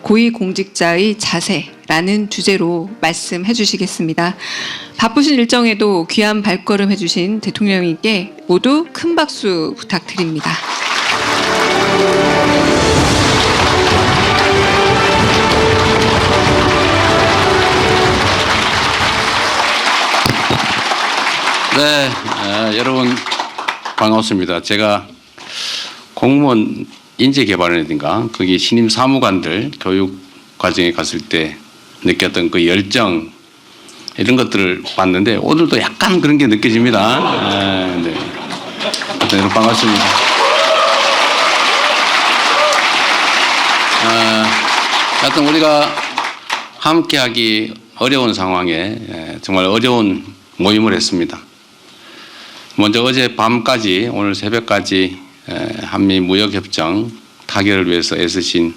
고위공직자의 자세라는 주제로 말씀해 주시겠습니다. 바쁘신 일정에도 귀한 발걸음 해주신 대통령님께 모두 큰 박수 부탁드립니다. 네, 여러분 반갑습니다. 제가 공무원 인재개발이라든가 거기 신임 사무관들 교육 과정에 갔을 때 느꼈던 그 열정 이런 것들을 봤는데 오늘도 약간 그런 게 느껴집니다. 네. 여러분 반갑습니다. 하여튼 우리가 함께하기 어려운 상황에 정말 어려운 모임을 했습니다. 먼저 어제 밤까지 오늘 새벽까지 한미 무역협정 타결을 위해서 애쓰신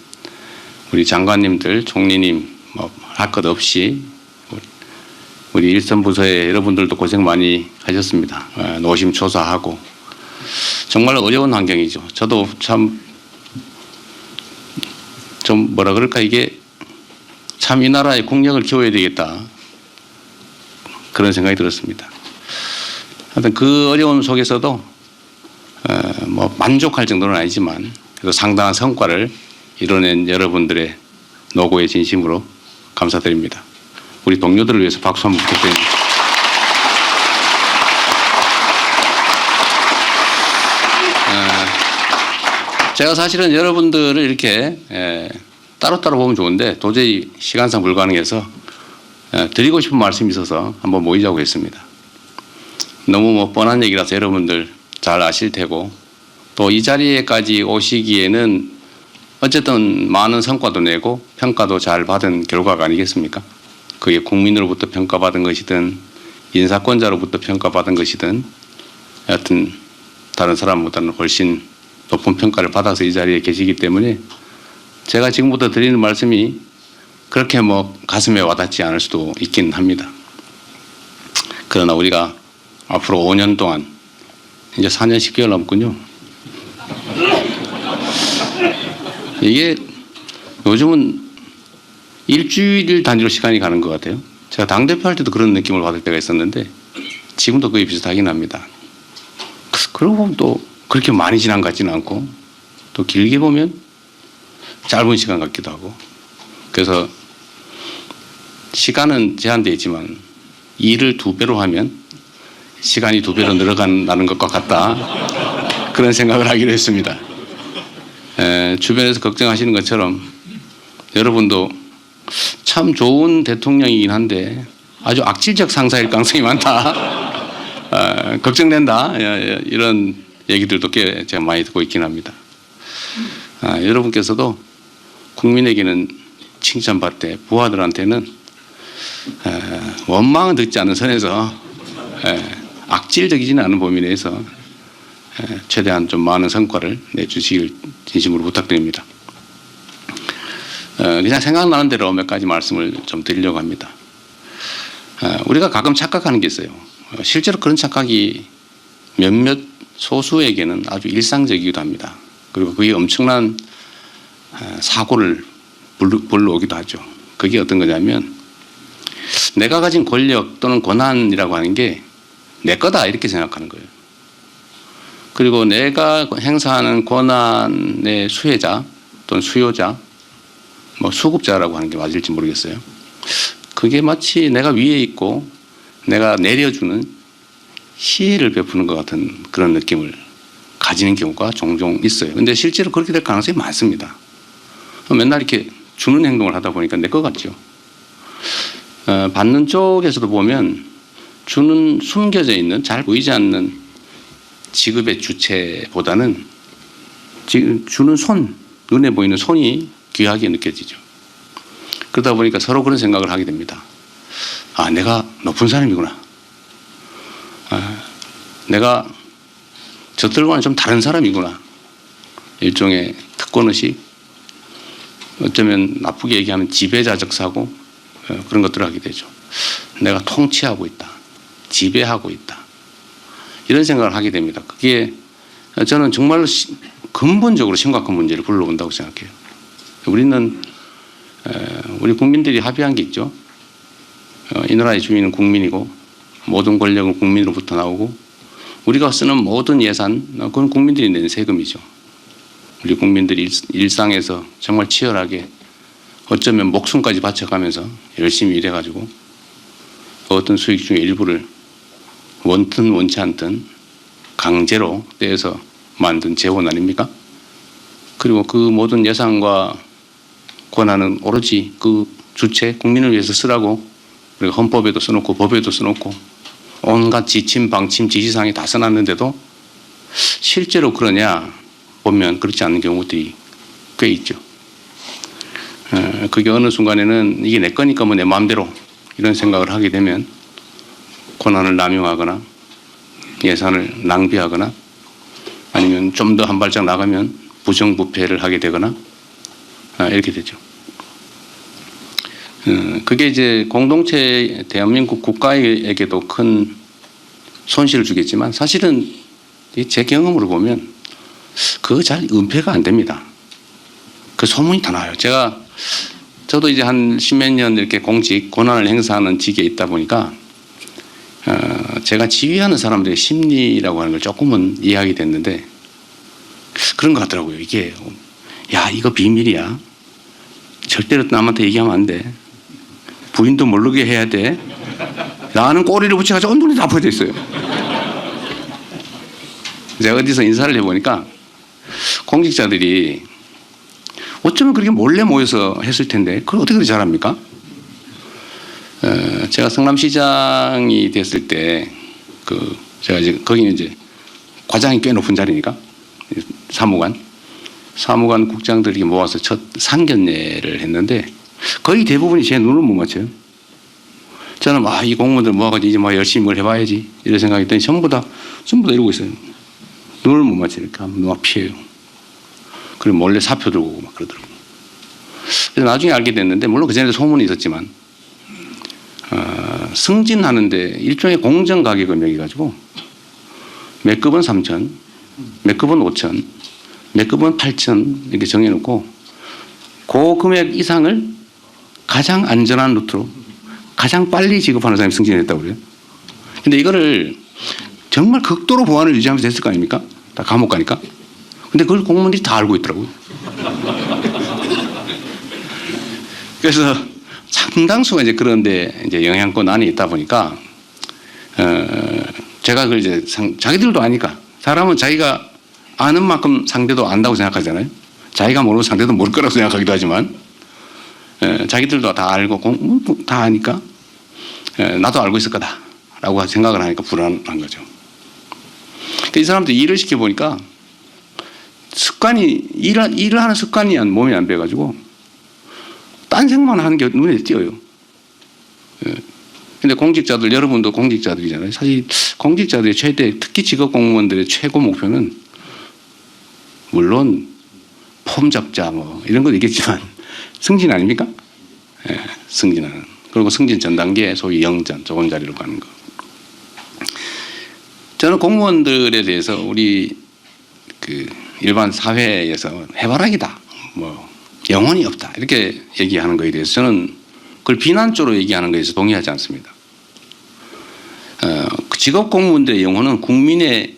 우리 장관님들, 총리님 할 것 없이 우리 일선 부서의 여러분들도 고생 많이 하셨습니다. 노심초사하고 정말 어려운 환경이죠. 저도 참 좀 뭐라 그럴까 이게 참 이 나라의 국력을 키워야 되겠다 그런 생각이 들었습니다. 하여튼 그 어려움 속에서도 뭐 만족할 정도는 아니지만 그래도 상당한 성과를 이뤄낸 여러분들의 노고에 진심으로 감사드립니다. 우리 동료들을 위해서 박수 한번 부탁드립니다. 제가 사실은 여러분들을 이렇게 따로따로 보면 좋은데 도저히 시간상 불가능해서 드리고 싶은 말씀이 있어서 한번 모이자고 했습니다. 너무 뭐 뻔한 얘기라서 여러분들 잘 아실 테고 또 이 자리에까지 오시기에는 어쨌든 많은 성과도 내고 평가도 잘 받은 결과가 아니겠습니까? 그게 국민으로부터 평가받은 것이든 인사권자로부터 평가받은 것이든 여하튼 다른 사람보다는 훨씬 높은 평가를 받아서 이 자리에 계시기 때문에 제가 지금부터 드리는 말씀이 그렇게 뭐 가슴에 와닿지 않을 수도 있긴 합니다. 그러나 우리가 앞으로 5년 동안 이제 4년 10개월 남군요. 이게 요즘은 일주일 단위로 시간이 가는 것 같아요. 제가 당대표 할 때도 그런 느낌을 받을 때가 있었는데 지금도 거의 비슷하긴 합니다. 그러고 보면 또 그렇게 많이 지난 것 같지는 않고 또 길게 보면 짧은 시간 같기도 하고 그래서 시간은 제한되어 있지만 일을 2배로 하면 시간이 2배로 늘어간다는 것과 같다. 그런 생각을 하기로 했습니다. 주변에서 걱정하시는 것처럼 여러분도 참 좋은 대통령이긴 한데 아주 악질적 상사일 가능성이 많다. 걱정된다. 이런 얘기들도 꽤 제가 많이 듣고 있긴 합니다. 여러분께서도 국민에게는 칭찬받되 부하들한테는 원망은 듣지 않는 선에서 악질적이지는 않은 범위 내에서 최대한 좀 많은 성과를 내주시길 진심으로 부탁드립니다. 그냥 생각나는 대로 몇 가지 말씀을 좀 드리려고 합니다. 우리가 가끔 착각하는 게 있어요. 실제로 그런 착각이 몇몇 소수에게는 아주 일상적이기도 합니다. 그리고 그게 엄청난 사고를 불러오기도 하죠. 그게 어떤 거냐면 내가 가진 권력 또는 권한이라고 하는 게 내 거다 이렇게 생각하는 거예요. 그리고 내가 행사하는 권한의 수혜자 또는 수요자 뭐 수급자라고 하는 게 맞을지 모르겠어요. 그게 마치 내가 위에 있고 내가 내려주는 시혜를 베푸는 것 같은 그런 느낌을 가지는 경우가 종종 있어요. 근데 실제로 그렇게 될 가능성이 많습니다. 맨날 이렇게 주는 행동을 하다 보니까 내 것 같죠. 받는 쪽에서도 보면 주는 숨겨져 있는 잘 보이지 않는 지급의 주체보다는 지금 주는 손, 눈에 보이는 손이 귀하게 느껴지죠. 그러다 보니까 서로 그런 생각을 하게 됩니다. 아, 내가 높은 사람이구나. 내가 저들과는 좀 다른 사람이구나. 일종의 특권의식, 어쩌면 나쁘게 얘기하면 지배자적 사고 그런 것들을 하게 되죠. 내가 통치하고 있다. 지배하고 있다. 이런 생각을 하게 됩니다. 그게 저는 정말로 근본적으로 심각한 문제를 불러온다고 생각해요. 우리는 우리 국민들이 합의한 게 있죠. 이 나라의 주민은 국민이고 모든 권력은 국민으로부터 나오고 우리가 쓰는 모든 예산 그건 국민들이 내는 세금이죠. 우리 국민들이 일상에서 정말 치열하게 어쩌면 목숨까지 바쳐가면서 열심히 일해가지고 어떤 수익 중의 일부를 원든 원치 않든 강제로 떼서 만든 재원 아닙니까? 그리고 그 모든 예산과 권한은 오로지 그 주체 국민을 위해서 쓰라고 우리가 헌법에도 써놓고 법에도 써놓고 온갖 지침 방침 지시사항이 다 써놨는데도 실제로 그러냐 보면 그렇지 않은 경우들이 꽤 있죠. 그게 어느 순간에는 이게 내 거니까 뭐 내 마음대로 이런 생각을 하게 되면 권한을 남용하거나 예산을 낭비하거나 아니면 좀 더 한 발짝 나가면 부정부패를 하게 되거나 이렇게 되죠. 그게 이제 공동체 대한민국 국가에게도 큰 손실을 주겠지만 사실은 제 경험으로 보면 그거 잘 은폐가 안 됩니다. 그 소문이 다 나요. 저도 이제 한 십몇 년 이렇게 공직 권한을 행사하는 직에 있다 보니까 제가 지휘하는 사람들의 심리라고 하는 걸 조금은 이해하게 됐는데 그런 것 같더라고요. 이게 야 이거 비밀이야. 절대로 남한테 얘기하면 안 돼. 부인도 모르게 해야 돼. 나는 꼬리를 붙여가지고 온몸이 다 아프게 돼 있어요. 제가 어디서 인사를 해보니까 공직자들이 어쩌면 그렇게 몰래 모여서 했을 텐데 그걸 어떻게 그렇게 잘합니까? 제가 성남시장이 됐을 때 제가 이제 거기는 이제 과장이 꽤 높은 자리니까 사무관 국장들이 모아서 첫 상견례를 했는데 거의 대부분이 제 눈을 못 맞춰요. 저는 이 공무원들 모아가지고 이제 열심히 뭘 해봐야지 이런 생각했더니 전부 다 이러고 있어요. 눈을 못 맞추니까 막 피해요. 그리고 몰래 사표 들고 오고 막 그러더라고요. 그래서 나중에 알게 됐는데 물론 그전에도 소문이 있었지만 승진하는데 일종의 공정 가격을 매겨가지고 몇 급은 3천, 몇 급은 5천, 몇 급은 8천 이렇게 정해놓고 그 금액 이상을 가장 안전한 루트로 가장 빨리 지급하는 사람이 승진했다고 그래요. 근데 이거를 정말 극도로 보안을 유지하면서 했을 거 아닙니까? 다 감옥 가니까. 근데 그걸 공무원들이 다 알고 있더라고요. 그래서 상당수가 이제 그런데 이제 영향권 안에 있다 보니까 제가 그걸 이제 자기들도 아니까 사람은 자기가 아는 만큼 상대도 안다고 생각하잖아요. 자기가 모르고 상대도 모를 거라고 생각하기도 하지만 자기들도 다 알고 다 아니까 나도 알고 있을 거다라고 생각을 하니까 불안한 거죠. 이 사람들 일을 시켜보니까 습관이 일을 하는 습관이 몸에 안 배가지고 딴 생각만 하는 게 눈에 띄어요. 근데 공직자들 여러분도 공직자들이잖아요. 사실 공직자들의 특히 직업 공무원들의 최고 목표는 물론 폼 잡자 이런 건 있겠지만 승진 아닙니까? 승진하는. 그리고 승진 전 단계 소위 영전 좋은 자리로 가는 거. 저는 공무원들에 대해서 우리 일반 사회에서 해바라기다, 영혼이 없다 이렇게 얘기하는 거에 대해서 저는 그걸 비난적으로 얘기하는 것에 동의하지 않습니다. 직업 공무원들의 영혼은 국민의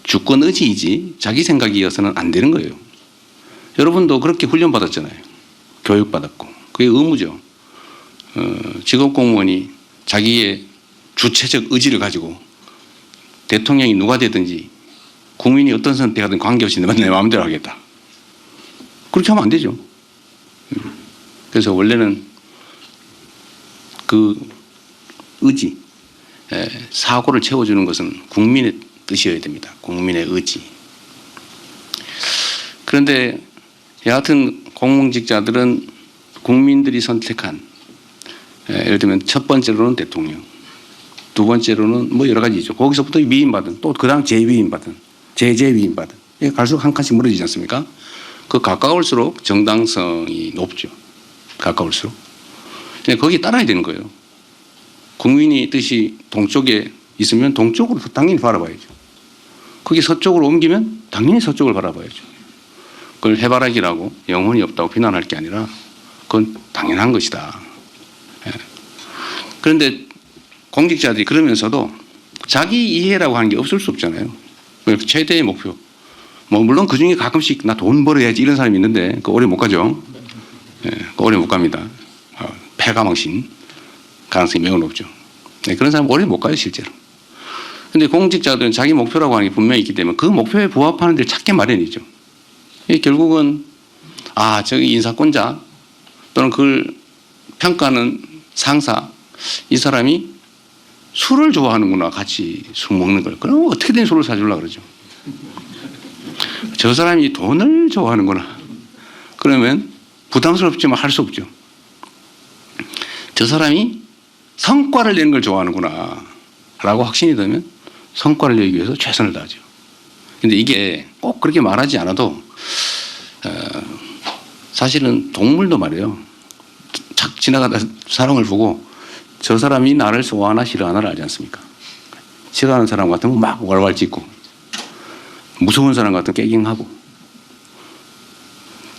주권 의지이지 자기 생각이어서는 안 되는 거예요. 여러분도 그렇게 훈련받았잖아요. 교육받았고 그게 의무죠. 직업 공무원이 자기의 주체적 의지를 가지고 대통령이 누가 되든지 국민이 어떤 선택하든 관계없이 내 마음대로 하겠다. 그렇게 하면 안 되죠. 그래서 원래는 그 의지, 사고를 채워주는 것은 국민의 뜻이어야 됩니다. 국민의 의지. 그런데 여하튼 공무직자들은 국민들이 선택한 예를 들면 첫 번째로는 대통령, 두 번째로는 여러 가지죠. 거기서부터 위임받은 또 그다음 재위임받은 재위임받은 갈수록 한 칸씩 무너지지 않습니까? 그 가까울수록 정당성이 높죠. 가까울수록. 거기에 따라야 되는 거예요. 국민이 뜻이 동쪽에 있으면 동쪽으로 당연히 바라봐야죠. 거기 서쪽으로 옮기면 당연히 서쪽을 바라봐야죠. 그걸 해바라기라고 영혼이 없다고 비난할 게 아니라 그건 당연한 것이다. 예. 그런데 공직자들이 그러면서도 자기 이해라고 하는 게 없을 수 없잖아요. 최대의 목표. 뭐 물론 그 중에 가끔씩 나 돈 벌어야지 이런 사람이 있는데 그 오래 못 가죠. 예, 그 오래 못 갑니다. 패가망신 가능성이 매우 높죠. 네, 그런 사람 오래 못 가요 실제로. 근데 공직자들은 자기 목표라고 하는 게 분명히 있기 때문에 그 목표에 부합하는 데를 찾게 마련이죠. 결국은 저기 인사권자 또는 그걸 평가하는 상사 이 사람이 술을 좋아하는구나. 같이 술 먹는 걸. 그럼 어떻게든 술을 사주려고 그러죠. 저 사람이 돈을 좋아하는구나. 그러면 부담스럽지만 할 수 없죠. 저 사람이 성과를 내는 걸 좋아하는구나 라고 확신이 들면 성과를 내기 위해서 최선을 다하죠. 근데 이게 꼭 그렇게 말하지 않아도 사실은 동물도 말이에요. 착 지나가다 사람을 보고 저 사람이 나를 좋아하나 싫어하나를 알지 않습니까? 싫어하는 사람 같으면 막 왈왈 짖고 무서운 사람 같으면 깨갱하고.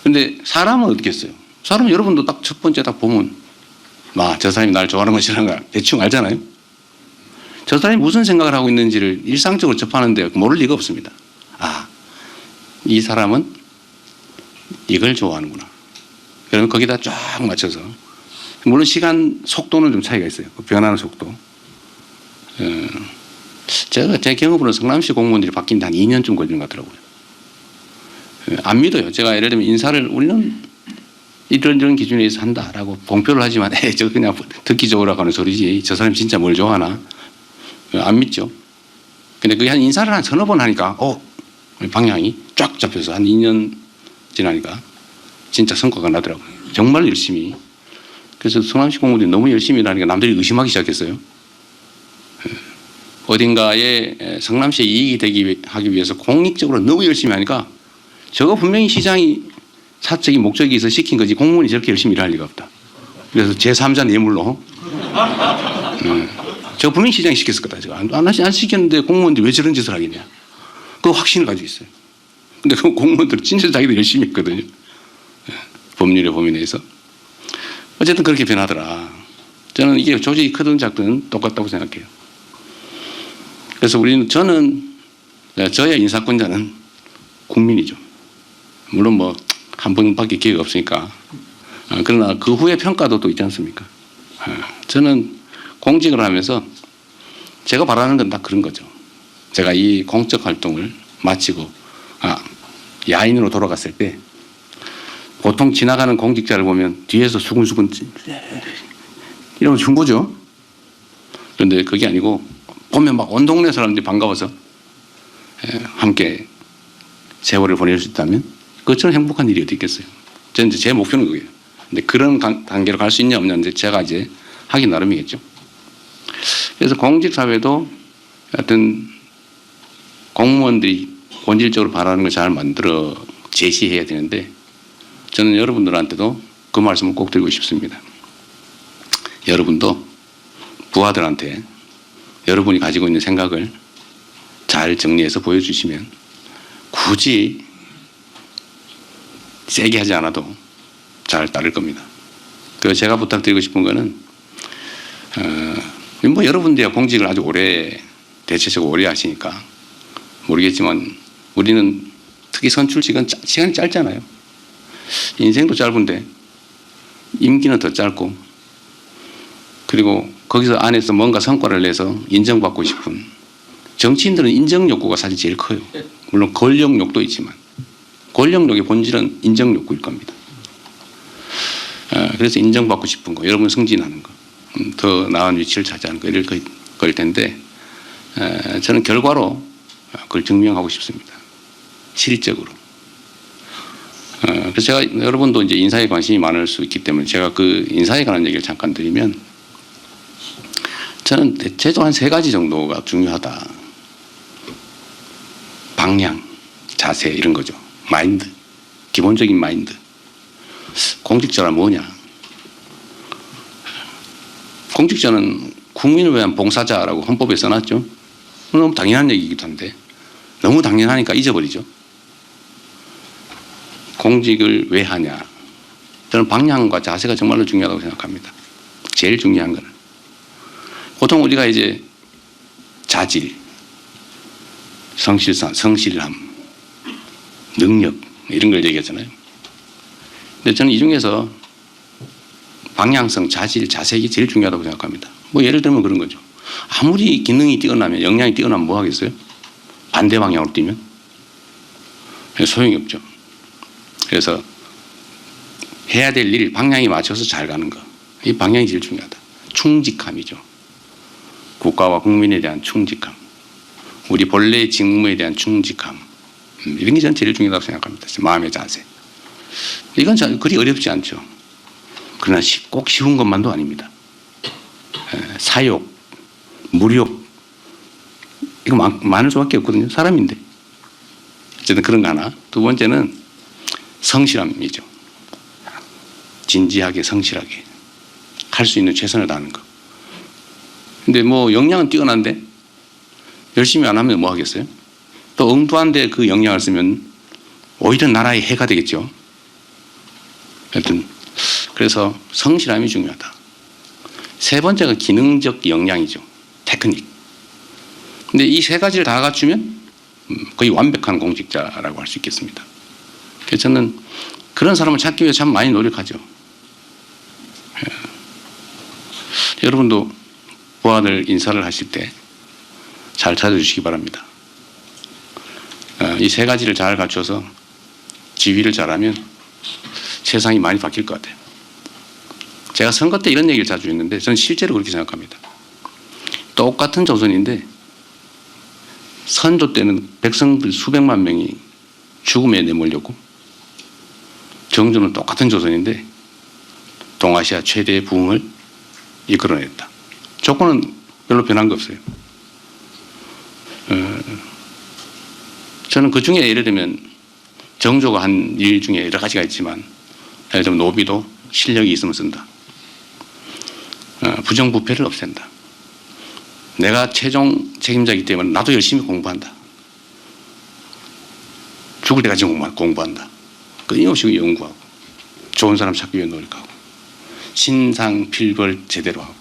근데 사람은 어떻게 했어요? 사람은 여러분도 딱 첫 번째 딱 보면 저 사람이 나를 좋아하는 건 싫어하는 거 대충 알잖아요. 저 사람이 무슨 생각을 하고 있는지를 일상적으로 접하는데 모를 리가 없습니다. 이 사람은 이걸 좋아하는구나. 그러면 거기다 쫙 맞춰서 물론 시간 속도는 좀 차이가 있어요. 변하는 속도. 제 경험으로는 성남시 공무원들이 바뀐 데 한 2년쯤 걸리는 것 같더라고요. 안 믿어요. 제가 예를 들면 인사를 우리는 이런 기준에 의해서 한다라고 공표를 하지만 저 그냥 듣기 좋으라고 하는 소리지 저 사람이 진짜 뭘 좋아하나 안 믿죠. 근데 그게 한 인사를 한 서너 번 하니까 방향이 쫙 잡혀서 한 2년 지나니까 진짜 성과가 나더라고요. 정말 열심히. 그래서 성남시 공무원들이 너무 열심히 일하니까 남들이 의심하기 시작했어요. 어딘가에 성남시에 이익이 하기 위해서 공익적으로 너무 열심히 하니까 저거 분명히 시장이 사적인 목적이 있어 시킨 거지 공무원이 저렇게 열심히 일할 리가 없다. 그래서 제3자 뇌물로 저 분명히 시장이 시켰을 거다. 제가 안 시켰는데 공무원들이 왜 저런 짓을 하겠냐. 그 확신을 가지고 있어요. 근데 그 공무원들은 진짜 자기도 열심히 했거든요. 법률의 범위 내에서. 어쨌든 그렇게 변하더라. 저는 이게 조직이 크든 작든 똑같다고 생각해요. 그래서 저는 저의 인사권자는 국민이죠. 물론 한 번밖에 기회가 없으니까. 그러나 그 후에 평가도 또 있지 않습니까? 저는 공직을 하면서 제가 바라는 건 다 그런 거죠. 제가 이 공적 활동을 마치고 야인으로 돌아갔을 때 보통 지나가는 공직자를 보면 뒤에서 수근수근 이러면 흉보죠. 그런데 그게 아니고 보면 막 온 동네 사람들이 반가워서 함께 세월을 보낼 수 있다면 그것처럼 행복한 일이 어디 있겠어요. 저는 이제 제 목표는 그거예요. 근데 그런 단계로 갈 수 있냐 없냐 이제 제가 이제 하기 나름이겠죠. 그래서 공직사회도 하여튼 공무원들이 본질적으로 바라는 걸 잘 만들어 제시해야 되는데 저는 여러분들한테도 그 말씀을 꼭 드리고 싶습니다. 여러분도 부하들한테 여러분이 가지고 있는 생각을 잘 정리해서 보여주시면 굳이 세게 하지 않아도 잘 따를 겁니다. 그래서 제가 부탁드리고 싶은 거는 여러분들이 공직을 아주 대체적으로 오래 하시니까 모르겠지만 우리는 특히 선출직은 시간이 짧잖아요. 인생도 짧은데 임기는 더 짧고 그리고 거기서 안에서 뭔가 성과를 내서 인정받고 싶은 정치인들은 인정 욕구가 사실 제일 커요. 물론 권력욕도 있지만 권력욕의 본질은 인정 욕구일 겁니다. 그래서 인정받고 싶은 거, 여러분 승진하는 거, 더 나은 위치를 차지하는 거 이럴 거일 텐데 저는 결과로 그걸 증명하고 싶습니다. 실적으로. 그래서 제가 여러분도 이제 인사에 관심이 많을 수 있기 때문에 제가 그 인사에 관한 얘기를 잠깐 드리면 저는 대체적으로 한 3가지 정도가 중요하다. 방향, 자세 이런 거죠. 마인드, 기본적인 마인드. 공직자란 뭐냐? 공직자는 국민을 위한 봉사자라고 헌법에 써놨죠. 너무 당연한 얘기이기도 한데 너무 당연하니까 잊어버리죠. 공직을 왜 하냐? 저는 방향과 자세가 정말로 중요하다고 생각합니다. 제일 중요한 거는. 보통 우리가 이제 자질, 성실함, 능력 이런 걸 얘기하잖아요. 근데 저는 이 중에서 방향성, 자질, 자색이 제일 중요하다고 생각합니다. 뭐 예를 들면 그런 거죠. 아무리 기능이 뛰어나면, 역량이 뛰어나면 뭐 하겠어요? 반대 방향으로 뛰면 소용이 없죠. 그래서 해야 될 일 방향에 맞춰서 잘 가는 거, 이 방향이 제일 중요하다. 충직함이죠. 국가와 국민에 대한 충직함, 우리 본래의 직무에 대한 충직함, 이런 게 저는 제일 중요하다고 생각합니다. 마음의 자세. 이건 그리 어렵지 않죠. 그러나 꼭 쉬운 것만도 아닙니다. 사욕, 무욕, 이거 많을 수밖에 없거든요. 사람인데. 어쨌든 그런 거 하나. 두 번째는 성실함이죠. 진지하게, 성실하게 할 수 있는 최선을 다하는 거. 근데 뭐 역량은 뛰어난데 열심히 안 하면 뭐 하겠어요? 또 엉뚱한데 그 역량을 쓰면 오히려 나라에 해가 되겠죠. 하여튼 그래서 성실함이 중요하다. 세 번째가 기능적 역량이죠. 테크닉. 근데 이 세 가지를 다 갖추면 거의 완벽한 공직자라고 할 수 있겠습니다. 그래서 저는 그런 사람을 찾기 위해 참 많이 노력하죠. 여러분도 부하들 인사를 하실 때 잘 찾아주시기 바랍니다. 이 세 가지를 잘 갖춰서 지휘를 잘하면 세상이 많이 바뀔 것 같아요. 제가 선거 때 이런 얘기를 자주 했는데 저는 실제로 그렇게 생각합니다. 똑같은 조선인데 선조 때는 백성들 수백만 명이 죽음에 내몰렸고 정조는 똑같은 조선인데 동아시아 최대의 부흥을 이끌어냈다. 조건은 별로 변한 거 없어요. 저는 그 중에 예를 들면 정조가 한 일 중에 여러 가지가 있지만 예를 들면 노비도 실력이 있으면 쓴다. 부정부패를 없앤다. 내가 최종 책임자이기 때문에 나도 열심히 공부한다. 죽을 때까지 공부한다. 끊임없이 연구하고 좋은 사람 찾기 위해 노력하고 신상 필벌 제대로 하고.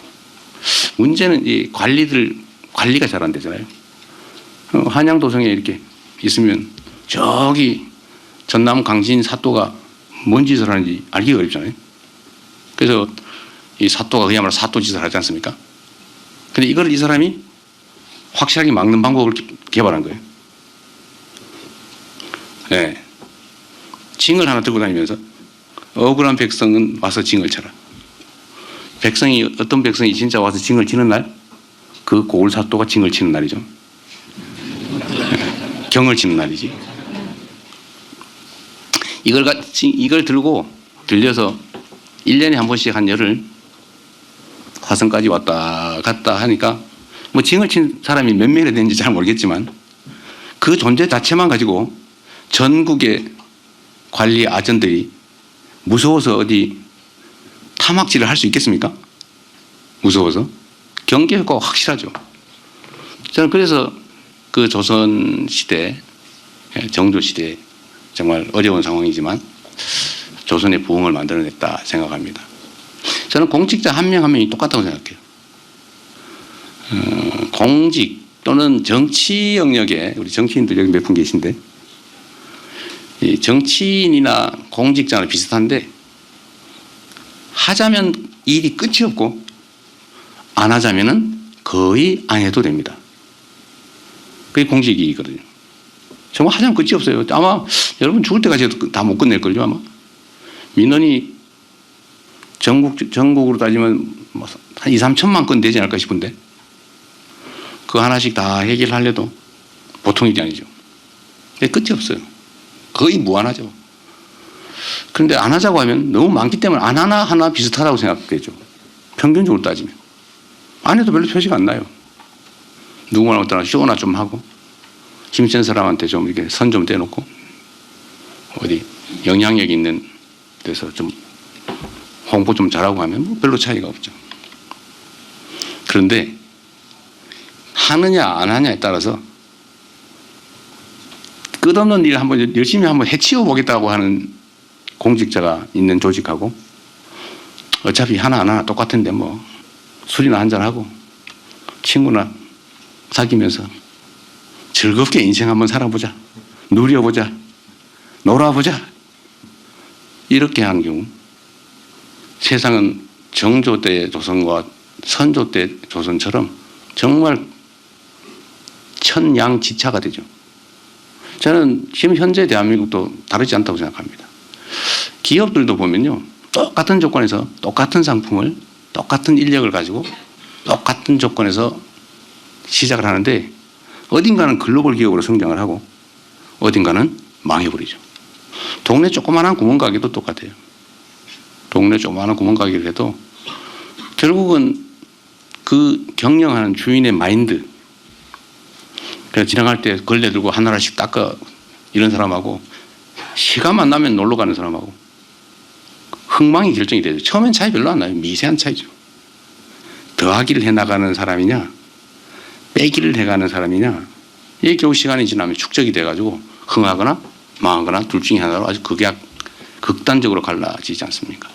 문제는 이 관리가 잘 안 되잖아요. 한양도성에 이렇게 있으면 저기 전남 강진 사또가 뭔 짓을 하는지 알기가 어렵잖아요. 그래서 이 사또가 그야말로 사또짓을 하지 않습니까? 근데 이걸 이 사람이 확실하게 막는 방법을 개발한 거예요. 네. 징을 하나 들고 다니면서 억울한 백성은 와서 징을 쳐라. 어떤 백성이 진짜 와서 징을 치는 날, 그 고을 사또가 징을 치는 날이죠. 경을 치는 날이지. 이걸 들려서 1년에 한 번씩 한 열흘 화성까지 왔다 갔다 하니까 뭐 징을 친 사람이 몇 명이나 되는지 잘 모르겠지만 그 존재 자체만 가지고 전국의 관리 아전들이 무서워서 어디 타막질을 할 수 있겠습니까? 무서워서. 경계 효과가 확실하죠. 저는 그래서 그 조선시대, 정조시대 정말 어려운 상황이지만 조선의 부흥을 만들어냈다 생각합니다. 저는 공직자 한 명 한 명이 똑같다고 생각해요. 공직 또는 정치 영역에 우리 정치인들 여기 몇 분 계신데 이 정치인이나 공직자는 비슷한데 하자면 일이 끝이 없고 안 하자면은 거의 안 해도 됩니다. 그게 공직이거든요. 정말 하자면 끝이 없어요. 아마 여러분 죽을 때까지 다 못 끝낼걸요 아마. 민원이 전국으로 따지면 한 2, 3천만 건 되지 않을까 싶은데 그거 하나씩 다 해결하려도 보통 일이 아니죠. 근데 끝이 없어요. 거의 무한하죠. 그런데 안 하자고 하면 너무 많기 때문에 안 하나 비슷하다고 생각되죠. 평균적으로 따지면. 안 해도 별로 표시가 안 나요. 누구나 어떠나 쇼나 좀 하고 힘센 사람한테 좀 이렇게 선 좀 떼놓고 어디 영향력 있는 데서 좀 홍보 좀 잘하고 하면 뭐 별로 차이가 없죠. 그런데 하느냐 안 하냐에 따라서 끝없는 일을 한번 열심히 한번 해치워 보겠다고 하는 공직자가 있는 조직하고 어차피 하나하나 똑같은데 뭐 술이나 한잔하고 친구나 사귀면서 즐겁게 인생 한번 살아보자. 누려보자. 놀아보자. 이렇게 한 경우 세상은 정조 때 조선과 선조 때 조선처럼 정말 천양지차가 되죠. 저는 지금 현재 대한민국도 다르지 않다고 생각합니다. 기업들도 보면요. 똑같은 조건에서 똑같은 상품을 똑같은 인력을 가지고 똑같은 조건에서 시작을 하는데 어딘가는 글로벌 기업으로 성장을 하고 어딘가는 망해버리죠. 동네 조그마한 구멍가게도 똑같아요. 동네 조그마한 구멍가게를 해도 결국은 그 경영하는 주인의 마인드, 그냥 지나갈 때 걸레 들고 하나씩 닦아 이런 사람하고 시간만 나면 놀러 가는 사람하고 흥망이 결정이 되죠. 처음엔 차이 별로 안 나요. 미세한 차이죠. 더하기를 해나가는 사람이냐 빼기를 해가는 사람이냐 이게 겨우 시간이 지나면 축적이 돼가지고 흥하거나 망하거나 둘 중에 하나로 아주 극단적으로 갈라지지 않습니까?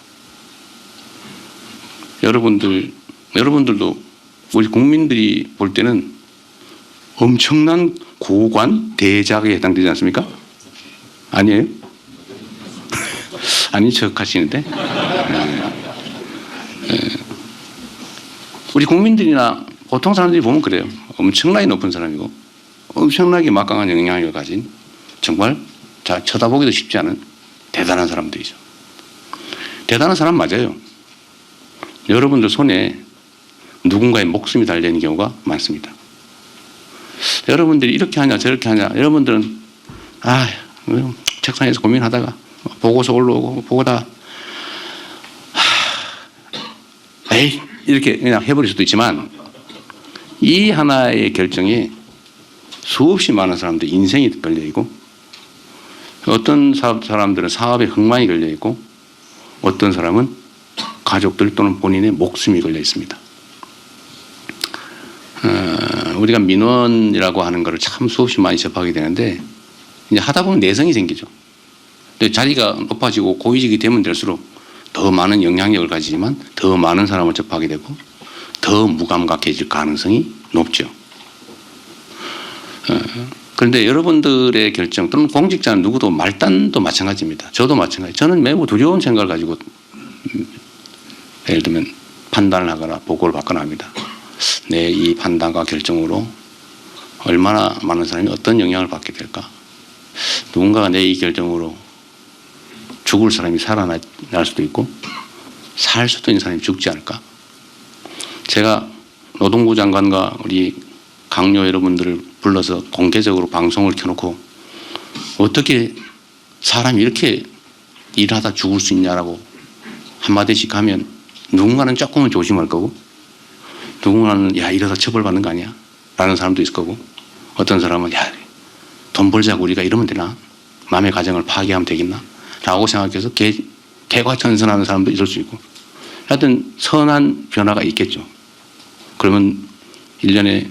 여러분들도 우리 국민들이 볼 때는 엄청난 고관 대작에 해당되지 않습니까? 아니에요? 아닌 척 하시는데 우리 국민들이나 보통 사람들이 보면 그래요. 엄청나게 높은 사람이고 엄청나게 막강한 영향력을 가진 정말 쳐다보기도 쉽지 않은 대단한 사람들이죠. 대단한 사람 맞아요. 여러분들 손에 누군가의 목숨이 달려있는 경우가 많습니다. 여러분들이 이렇게 하냐 저렇게 하냐 여러분들은 책상에서 고민하다가 보고서 올라오고 보고다 에이 이렇게 그냥 해버릴 수도 있지만 이 하나의 결정에 수없이 많은 사람들 인생이 걸려있고 어떤 사람들은 사업에 흥망이 걸려있고 어떤 사람은 가족들 또는 본인의 목숨이 걸려 있습니다. 우리가 민원이라고 하는 것을 참 수없이 많이 접하게 되는데 이제 하다 보면 내성이 생기죠. 근데 자리가 높아지고 고위직이 되면 될수록 더 많은 영향력을 가지지만 더 많은 사람을 접하게 되고 더 무감각해질 가능성이 높죠. 그런데 여러분들의 결정 또는 공직자는 누구도 말단도 마찬가지입니다. 저도 마찬가지. 저는 매우 두려운 생각을 가지고 예를 들면 판단을 하거나 보고를 받거나 합니다. 내 이 판단과 결정으로 얼마나 많은 사람이 어떤 영향을 받게 될까? 누군가가 내 이 결정으로 죽을 사람이 살아날 수도 있고 살 수도 있는 사람이 죽지 않을까? 제가 노동부 장관과 우리 강요 여러분들을 불러서 공개적으로 방송을 켜놓고 어떻게 사람이 이렇게 일하다 죽을 수 있냐라고 한마디씩 하면 누군가는 조금은 조심할 거고 누군가는 야 이러다 처벌받는 거 아니야? 라는 사람도 있을 거고 어떤 사람은 야 돈 벌자고 우리가 이러면 되나? 남의 가정을 파괴하면 되겠나? 라고 생각해서 개과천선하는 사람도 있을 수 있고 하여튼 선한 변화가 있겠죠. 그러면 1년에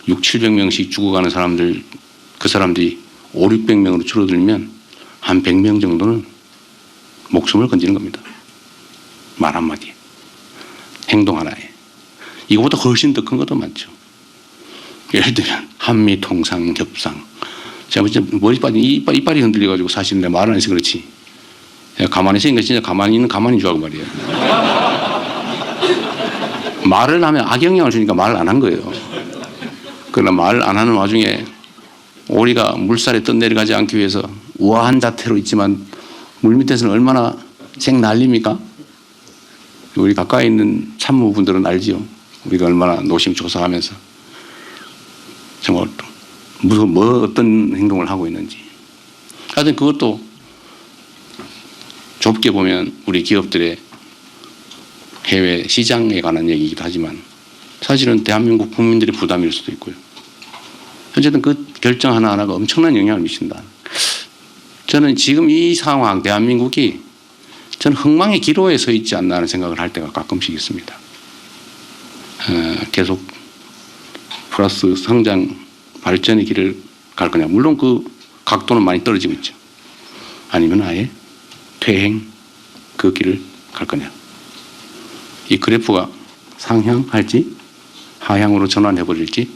600~700명씩 죽어가는 사람들 그 사람들이 500~600명으로 줄어들면 한 100명 정도는 목숨을 건지는 겁니다. 말 한마디에 행동 하나에 이거보다 훨씬 더 큰 것도 많죠. 예를 들면 한미 통상 협상 제가 진짜 머리 빠진 이빨이 흔들려가지고 사실 내가 말을 안 해서 그렇지 내가 가만히 있으니까 진짜 가만히 있는 가만히 줄 알고 말이에요. 말을 하면 악영향을 주니까 말을 안 한 거예요. 그러나 말 안 하는 와중에 오리가 물살에 떠내려가지 않기 위해서 우아한 자태로 있지만 물 밑에서는 얼마나 생 난립니까? 우리 가까이 있는 참모분들은 알지요. 우리가 얼마나 노심초사하면서 정말 어떤 행동을 하고 있는지. 하여튼 그것도 좁게 보면 우리 기업들의 해외 시장에 관한 얘기이기도 하지만 사실은 대한민국 국민들의 부담일 수도 있고요. 어쨌든 그 결정 하나하나가 엄청난 영향을 미친다. 저는 지금 이 상황 대한민국이 저는 흥망의 기로에 서 있지 않나 하는 생각을 할 때가 가끔씩 있습니다. 계속 플러스 성장 발전의 길을 갈 거냐. 물론 그 각도는 많이 떨어지고 있죠. 아니면 아예 퇴행 그 길을 갈 거냐. 이 그래프가 상향할지 하향으로 전환해 버릴지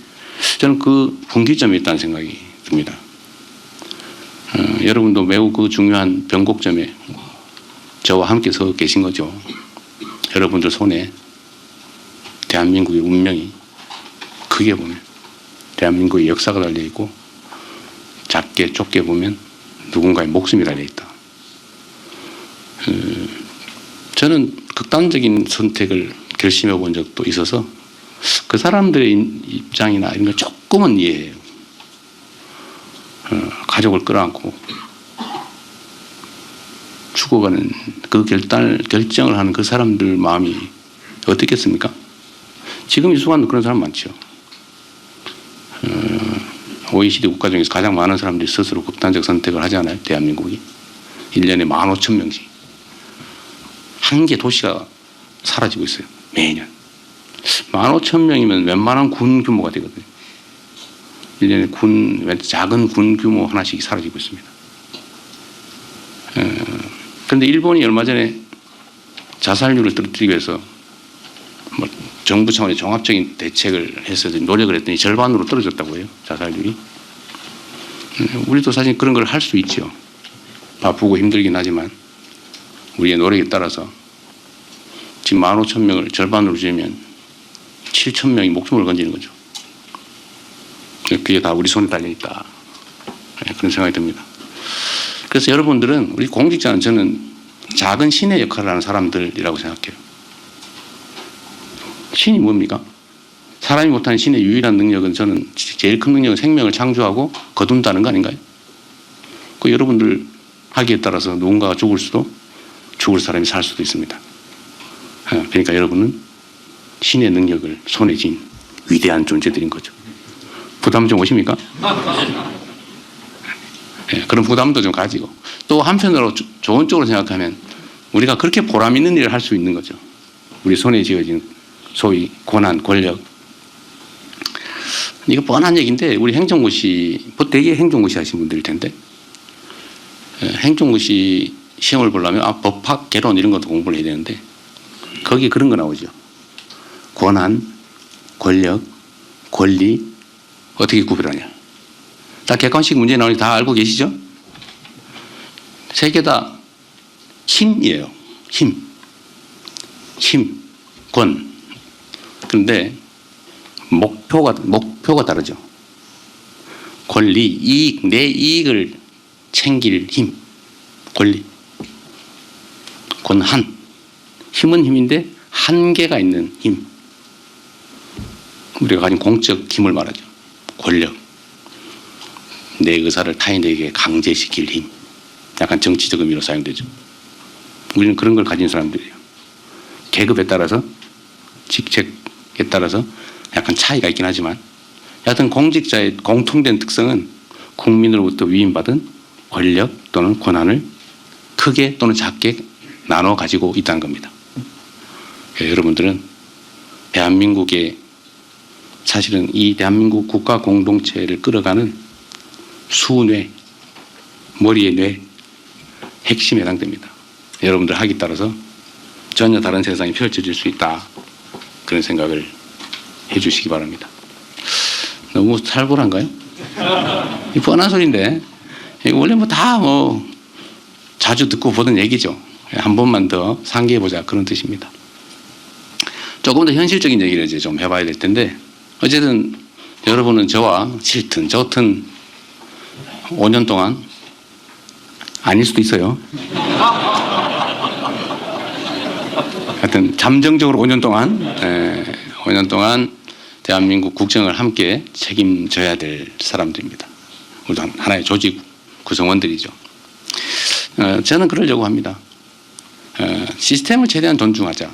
저는 그 분기점에 있다는 생각이 듭니다. 여러분도 매우 그 중요한 변곡점에 저와 함께 서 계신 거죠. 여러분들 손에 대한민국의 운명이 크게 보면 대한민국의 역사가 달려있고 작게 좁게 보면 누군가의 목숨이 달려있다. 저는 극단적인 선택을 결심해 본 적도 있어서 그 사람들의 입장이나 이런 걸 조금은 이해해요. 가족을 끌어안고 죽어가는 그 결정을 하는 그 사람들 마음이 어떻겠습니까? 지금 이 순간도 그런 사람 많죠. OECD 국가 중에서 가장 많은 사람들이 스스로 극단적 선택을 하지 않아요? 대한민국이. 1년에 15,000명씩. 한 개 도시가 사라지고 있어요. 매년. 15,000명이면 웬만한 군 규모가 되거든요. 1년에 작은 군 규모 하나씩 사라지고 있습니다. 그런데 일본이 얼마 전에 자살률을 떨어뜨리기 위해서 뭐 정부 차원의 종합적인 대책을 해서 노력을 했더니 절반으로 떨어졌다고 해요. 자살률이. 우리도 사실 그런 걸 할 수 있죠. 바쁘고 힘들긴 하지만 우리의 노력에 따라서 지금 15,000명을 절반으로 줄이면 7,000명이 목숨을 건지는 거죠. 그게 다 우리 손에 달려있다. 그런 생각이 듭니다. 그래서 여러분들은 우리 공직자는 저는 작은 신의 역할을 하는 사람들이라고 생각해요. 신이 뭡니까? 사람이 못하는 신의 유일한 능력은 저는 제일 큰 능력은 생명을 창조하고 거둔다는 거 아닌가요? 그 여러분들 하기에 따라서 누군가가 죽을 수도 죽을 사람이 살 수도 있습니다. 그러니까 여러분은 신의 능력을 손에 쥔 위대한 존재들인 거죠. 부담 좀 오십니까? 그런 부담도 좀 가지고 또 한편으로 좋은 쪽으로 생각하면 우리가 그렇게 보람 있는 일을 할 수 있는 거죠. 우리 손에 쥐어진 소위 권한, 권력. 이거 뻔한 얘기인데 우리 행정고시, 되게 행정고시 하신 분들일 텐데 행정고시 시험을 보려면 법학, 개론 이런 것도 공부를 해야 되는데 거기에 그런 거 나오죠. 권한, 권력, 권리 어떻게 구별하냐. 다 객관식 문제 나오니 다 알고 계시죠? 세 개 다 힘이에요. 힘, 권. 그런데 목표가 다르죠. 권리, 이익, 내 이익을 챙길 힘, 권리. 권한, 힘은 힘인데 한계가 있는 힘. 우리가 가진 공적 힘을 말하죠. 권력. 내 의사를 타인에게 강제시킬 힘. 약간 정치적 의미로 사용되죠. 우리는 그런 걸 가진 사람들이에요. 계급에 따라서, 직책에 따라서 약간 차이가 있긴 하지만 여하튼 공직자의 공통된 특성은 국민으로부터 위임받은 권력 또는 권한을 크게 또는 작게 나눠 가지고 있다는 겁니다. 여러분들은 대한민국의 사실은 이 대한민국 국가 공동체를 끌어가는 수뇌, 머리의 뇌, 핵심에 해당됩니다. 여러분들 하기 따라서 전혀 다른 세상이 펼쳐질 수 있다. 그런 생각을 해 주시기 바랍니다. 너무 살벌한가요? 이 뻔한 소리인데 원래 다 자주 듣고 보던 얘기죠. 한 번만 더 상기해 보자 그런 뜻입니다. 조금 더 현실적인 얘기를 이제 좀 해봐야 될 텐데 어쨌든 여러분은 저와 싫든 좋든 5년 동안 아닐 수도 있어요. 하여튼 잠정적으로 5년 동안 대한민국 국정을 함께 책임져야 될 사람들입니다. 우리도 하나의 조직 구성원들이죠. 저는 그러려고 합니다. 시스템을 최대한 존중하자.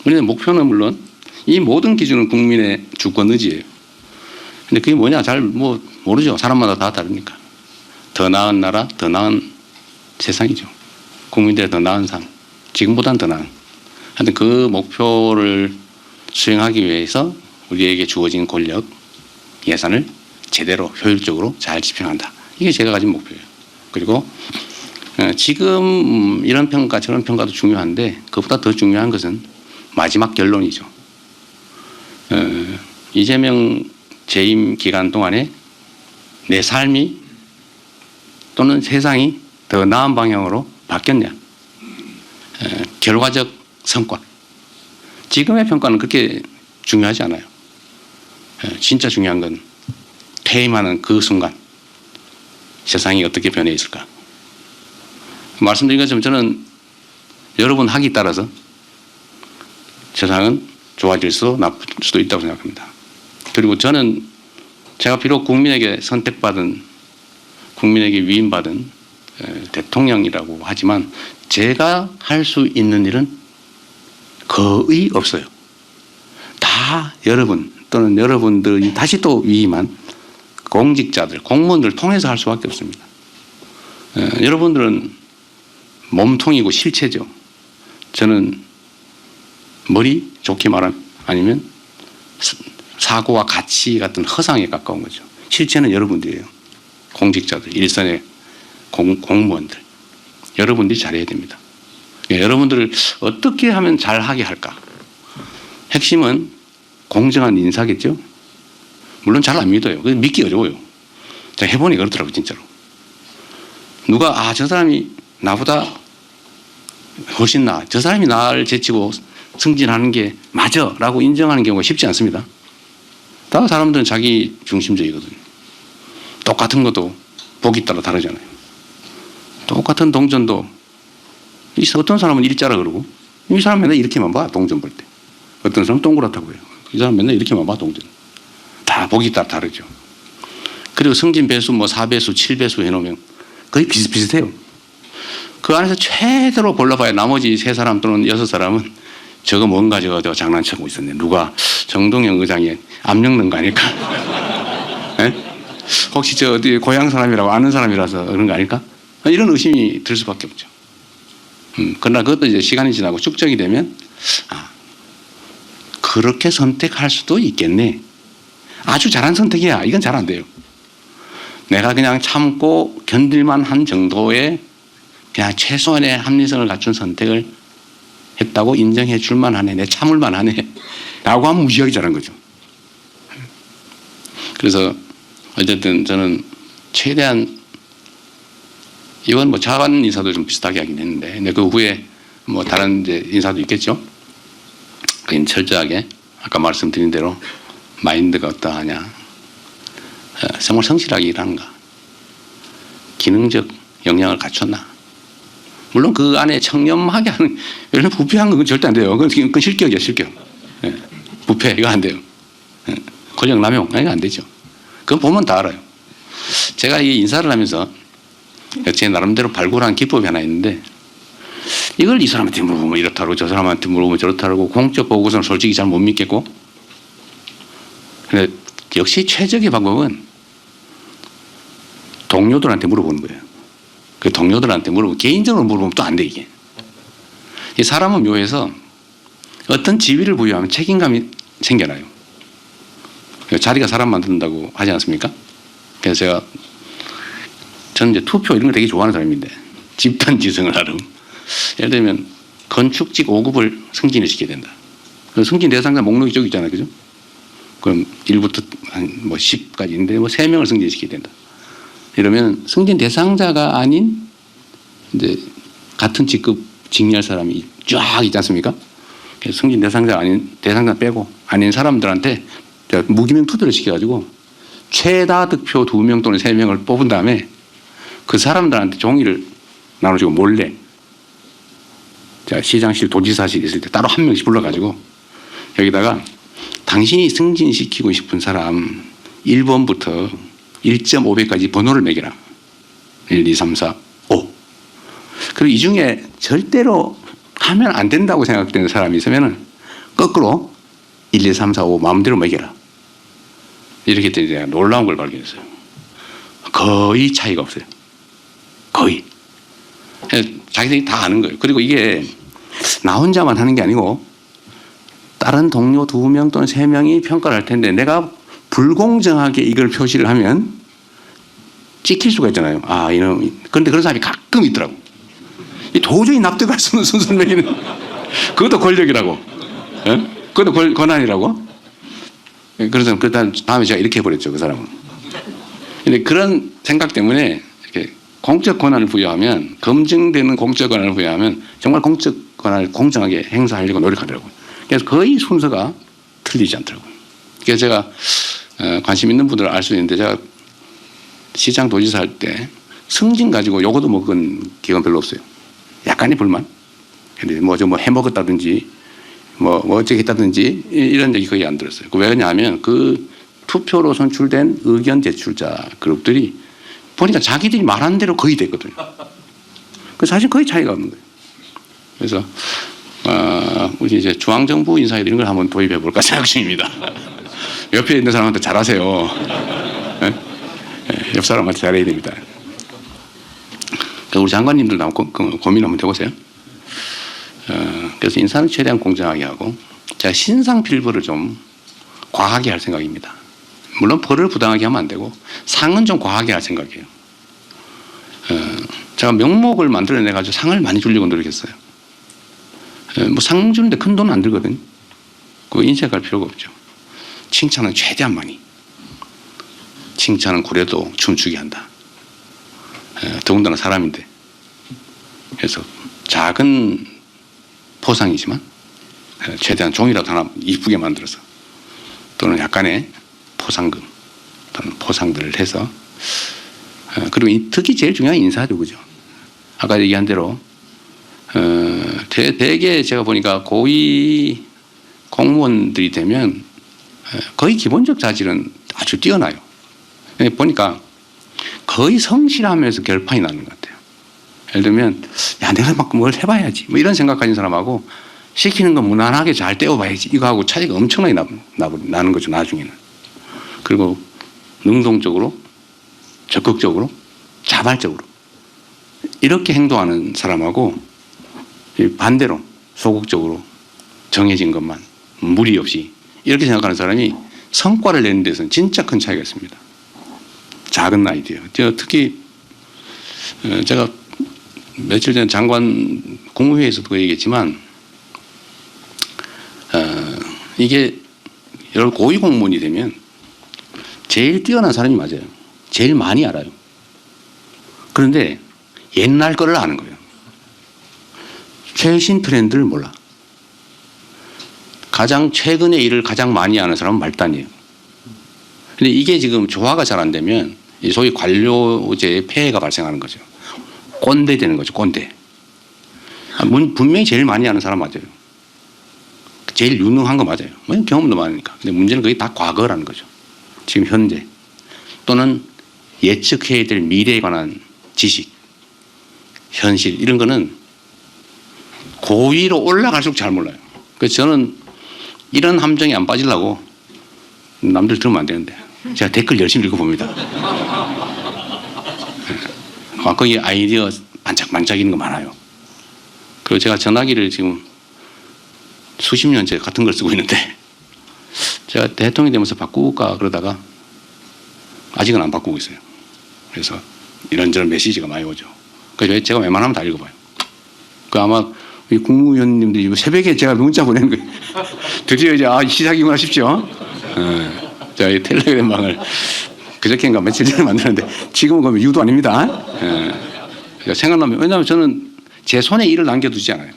우리는 목표는 물론 이 모든 기준은 국민의 주권 의지예요. 근데 그게 뭐냐 잘 모르죠. 사람마다 다 다르니까. 더 나은 나라, 더 나은 세상이죠. 국민들의 더 나은 삶. 지금보다는 더 나은. 하여튼 그 목표를 수행하기 위해서 우리에게 주어진 권력, 예산을 제대로 효율적으로 잘 집행한다. 이게 제가 가진 목표예요. 그리고 지금 이런 평가 저런 평가도 중요한데 그것보다 더 중요한 것은 마지막 결론이죠. 이재명 재임 기간 동안에 내 삶이 또는 세상이 더 나은 방향으로 바뀌었냐. 결과적 성과. 지금의 평가는 그렇게 중요하지 않아요. 진짜 중요한 건 퇴임하는 그 순간 세상이 어떻게 변해 있을까. 말씀드린 것처럼 저는 여러분 학이 따라서 세상은 좋아질 수도 나쁠 수도 있다고 생각합니다. 그리고 저는 제가 비록 국민에게 선택받은 국민에게 위임받은 대통령이라고 하지만 제가 할 수 있는 일은 거의 없어요. 다 여러분 또는 여러분들이 다시 또 위임한 공직자들, 공무원들 통해서 할 수밖에 없습니다. 여러분들은 몸통이고 실체죠. 저는 머리 좋게 말하면 아니면 사고와 가치 같은 허상에 가까운 거죠. 실체는 여러분들이에요. 공직자들, 일선의 공무원들. 여러분들이 잘해야 됩니다. 여러분들을 어떻게 하면 잘하게 할까? 핵심은 공정한 인사겠죠. 물론 잘 안 믿어요. 믿기 어려워요. 제가 해보니 그렇더라고요. 진짜로. 누가 저 사람이 나보다 훨씬 나아. 저 사람이 나를 제치고 승진하는 게 맞아 라고 인정하는 경우가 쉽지 않습니다. 다 사람들은 자기 중심적이거든요. 똑같은 것도 보기 따라 다르잖아요. 똑같은 동전도 어떤 사람은 일자라 그러고 이 사람 맨날 이렇게만 봐 동전 볼 때. 어떤 사람은 동그랗다고 해요. 이 사람 맨날 이렇게만 봐 동전. 다 보기 따라 다르죠. 그리고 승진 배수 4배수 7배수 해놓으면 거의 비슷비슷해요. 그 안에서 최대로 골라봐야 나머지 3사람 또는 6사람은 저거 뭔가 저거 장난치고 있었네. 누가 정동영 의장이 압력 넣은 거 아닐까? 네? 혹시 저 어디 고향 사람이라고 아는 사람이라서 그런 거 아닐까? 이런 의심이 들 수밖에 없죠. 그러나 그것도 이제 시간이 지나고 축적이 되면 그렇게 선택할 수도 있겠네. 아주 잘한 선택이야. 이건 잘 안 돼요. 내가 그냥 참고 견딜만 한 정도의 그냥 최소한의 합리성을 갖춘 선택을 했다고 인정해 줄만 하네. 내 참을만 하네. 라고 하면 무지하게 잘한 거죠. 그래서 어쨌든 저는 최대한 이건 자관 인사도 좀 비슷하게 하긴 했는데 근데 그 후에 다른 이제 인사도 있겠죠. 그건 철저하게 아까 말씀드린 대로 마인드가 어떠하냐. 정말 성실하게 일하는가. 기능적 역량을 갖췄나. 물론 그 안에 청렴하게 하는 이런 부패한 건 절대 안 돼요. 그건 실격이야 실격. 부패 이거 안 돼요. 권력 남용 이거 안 되죠. 그건 보면 다 알아요. 제가 이 인사를 하면서 제 나름대로 발굴한 기법이 하나 있는데 이걸 이 사람한테 물어보면 이렇다고 저 사람한테 물어보면 저렇다고 공적 보고서는 솔직히 잘 못 믿겠고 근데 역시 최적의 방법은 동료들한테 물어보는 거예요. 그 동료들한테 물어보면 개인적으로 물어보면 또 안 돼 이게. 이 사람은 묘해서 어떤 지위를 부여하면 책임감이 생겨나요. 자리가 사람 만든다고 하지 않습니까? 그래서 저는 이제 투표 이런 거 되게 좋아하는 사람인데 집단 지성을 하름. 예를 들면 건축직 5급을 승진을 시켜야 된다. 승진 대상자 목록이 저기 있잖아요. 그죠? 그럼 1부터 한 10까지 있는데 3명을 승진시켜야 된다. 이러면 승진 대상자가 아닌 이제 같은 직급 직리할 사람이 쫙 있지 않습니까? 그래서 승진 대상자 아닌 대상자 빼고 아닌 사람들한테 무기명 투표를 시켜가지고 최다 득표 2명 또는 3명을 뽑은 다음에 그 사람들한테 종이를 나눠주고 몰래 시장실 도지사실 있을 때 따로 한 명씩 불러가지고 여기다가 당신이 승진시키고 싶은 사람 1번부터 1.5배까지 번호를 매겨라. 1, 2, 3, 4, 5. 그리고 이 중에 절대로 하면 안 된다고 생각되는 사람이 있으면 거꾸로 1, 2, 3, 4, 5 마음대로 매겨라. 이렇게 했더니 제가 놀라운 걸 발견했어요. 거의 차이가 없어요. 거의. 자기들이 다 아는 거예요. 그리고 이게 나 혼자만 하는 게 아니고 다른 동료 2명 또는 3명이 평가를 할 텐데 내가 불공정하게 이걸 표시를 하면 찍힐 수가 있잖아요. 이놈. 그런데 그런 사람이 가끔 있더라고. 이 도저히 납득할 수 없는 순서를 매기는 그것도 권력이라고. 예? 그것도 권한이라고. 그래서 그 다음에 제가 이렇게 해버렸죠. 그 사람은. 근데 그런 생각 때문에 이렇게 공적 권한을 부여하면, 검증되는 공적 권한을 부여하면 정말 공적 권한을 공정하게 행사하려고 노력하더라고요. 그래서 거의 순서가 틀리지 않더라고요. 그래서 제가 관심 있는 분들은 알 수 있는데, 제가 시장 도지사 할 때 승진 가지고 요거도 먹은 기억은 별로 없어요. 약간의 불만. 근데 뭐 해먹었다든지 뭐 어떻게 했다든지 이런 얘기 거의 안 들었어요. 왜냐하면 그 투표로 선출된 의견 제출자 그룹들이 보니까 자기들이 말한 대로 거의 됐거든요. 그 사실 거의 차이가 없는 거예요. 그래서 우리 이제 중앙정부 인사 이런 걸 한번 도입해 볼까 생각 중입니다. 옆에 있는 사람한테 잘하세요. 옆 사람한테 잘해야 됩니다. 우리 장관님들도 한번 고민 한번 해보세요. 그래서 인사는 최대한 공정하게 하고, 제가 신상필벌을 좀 과하게 할 생각입니다. 물론 벌을 부당하게 하면 안 되고 상은 좀 과하게 할 생각이에요. 제가 명목을 만들어내가지고 상을 많이 주려고 노력했어요. 뭐 상 주는데 큰 돈은 안 들거든요. 그거 인색할 필요가 없죠. 칭찬은 최대한 많이. 칭찬은 구려도 춤추게 한다. 더군다나 사람인데. 그래서 작은 포상이지만 최대한 종이라도 하나 이쁘게 만들어서, 또는 약간의 포상금 또는 포상들을 해서, 그리고 특히 제일 중요한 인사죠. 그죠? 아까 얘기한 대로 대개 제가 보니까 고위 공무원들이 되면 거의 기본적 자질은 아주 뛰어나요. 보니까 거의 성실하면서 결판이 나는 것 같아요. 예를 들면 야, 내가 막 뭘 해봐야지 뭐 이런 생각 가진 사람하고 시키는 거 무난하게 잘 떼어봐야지 이거하고 차이가 엄청나게 나는 거죠. 나중에는. 그리고 능동적으로, 적극적으로, 자발적으로 이렇게 행동하는 사람하고 반대로 소극적으로 정해진 것만 무리 없이 이렇게 생각하는 사람이 성과를 내는 데서는 진짜 큰 차이가 있습니다. 작은 아이디어. 특히 제가 며칠 전 장관 국무회의에서도 그 얘기했지만, 이게 여러 고위 공무원이 되면 제일 뛰어난 사람이 맞아요. 제일 많이 알아요. 그런데 옛날 거를 아는 거예요. 최신 트렌드를 몰라. 가장 최근의 일을 가장 많이 아는 사람은 말단이에요. 근데 이게 지금 조화가 잘 안 되면 소위 관료제의 폐해가 발생하는 거죠. 꼰대 되는 거죠. 꼰대. 분명히 제일 많이 아는 사람 맞아요. 제일 유능한 거 맞아요. 경험도 많으니까. 근데 문제는 그게 다 과거라는 거죠. 지금 현재. 또는 예측해야 될 미래에 관한 지식, 현실 이런 거는 고위로 올라갈수록 잘 몰라요. 그래서 저는 이런 함정에 안 빠지려고, 남들 들으면 안 되는데 제가 댓글 열심히 읽어봅니다. 거기 아이디어 반짝반짝이는 거 많아요. 그리고 제가 전화기를 지금 수십 년째 같은 걸 쓰고 있는데, 제가 대통령이 되면서 바꿀까 그러다가 아직은 안 바꾸고 있어요. 그래서 이런저런 메시지가 많이 오죠. 그래서 제가 웬만하면 다 읽어봐요. 그 아마 우리 국무위원님들이 새벽에 제가 문자 보내는 거예요. 드디어 이제 시작이구나 싶죠. 제가 텔레그램 방을 그저께인가 며칠 전에 만들었는데 지금은 그러면 유도 아닙니다. 생각나면, 왜냐하면 저는 제 손에 일을 남겨두지 않아요.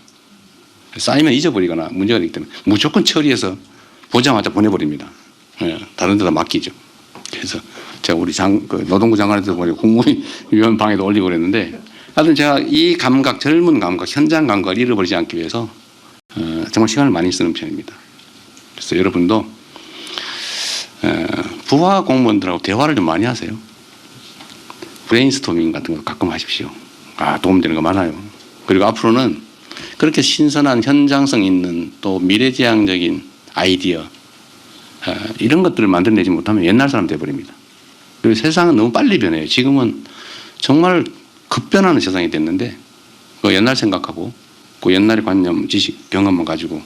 쌓이면 잊어버리거나 문제가 되기 때문에 무조건 처리해서 보자마자 보내버립니다. 다른 데다 맡기죠. 그래서 제가 우리 노동부 장관한테 보내고 국무위원 방에도 올리고 그랬는데, 하여튼 제가 이 감각, 젊은 감각, 현장 감각을 잃어버리지 않기 위해서 정말 시간을 많이 쓰는 편입니다. 그래서 여러분도 부하 공무원들하고 대화를 좀 많이 하세요. 브레인스토밍 같은 거 가끔 하십시오. 도움되는 거 많아요. 그리고 앞으로는 그렇게 신선한 현장성 있는 또 미래지향적인 아이디어 이런 것들을 만들어내지 못하면 옛날 사람 돼버립니다. 그리고 세상은 너무 빨리 변해요. 지금은 정말 급변하는 세상이 됐는데 그 옛날 생각하고 그 옛날의 관념, 지식, 경험만 가지고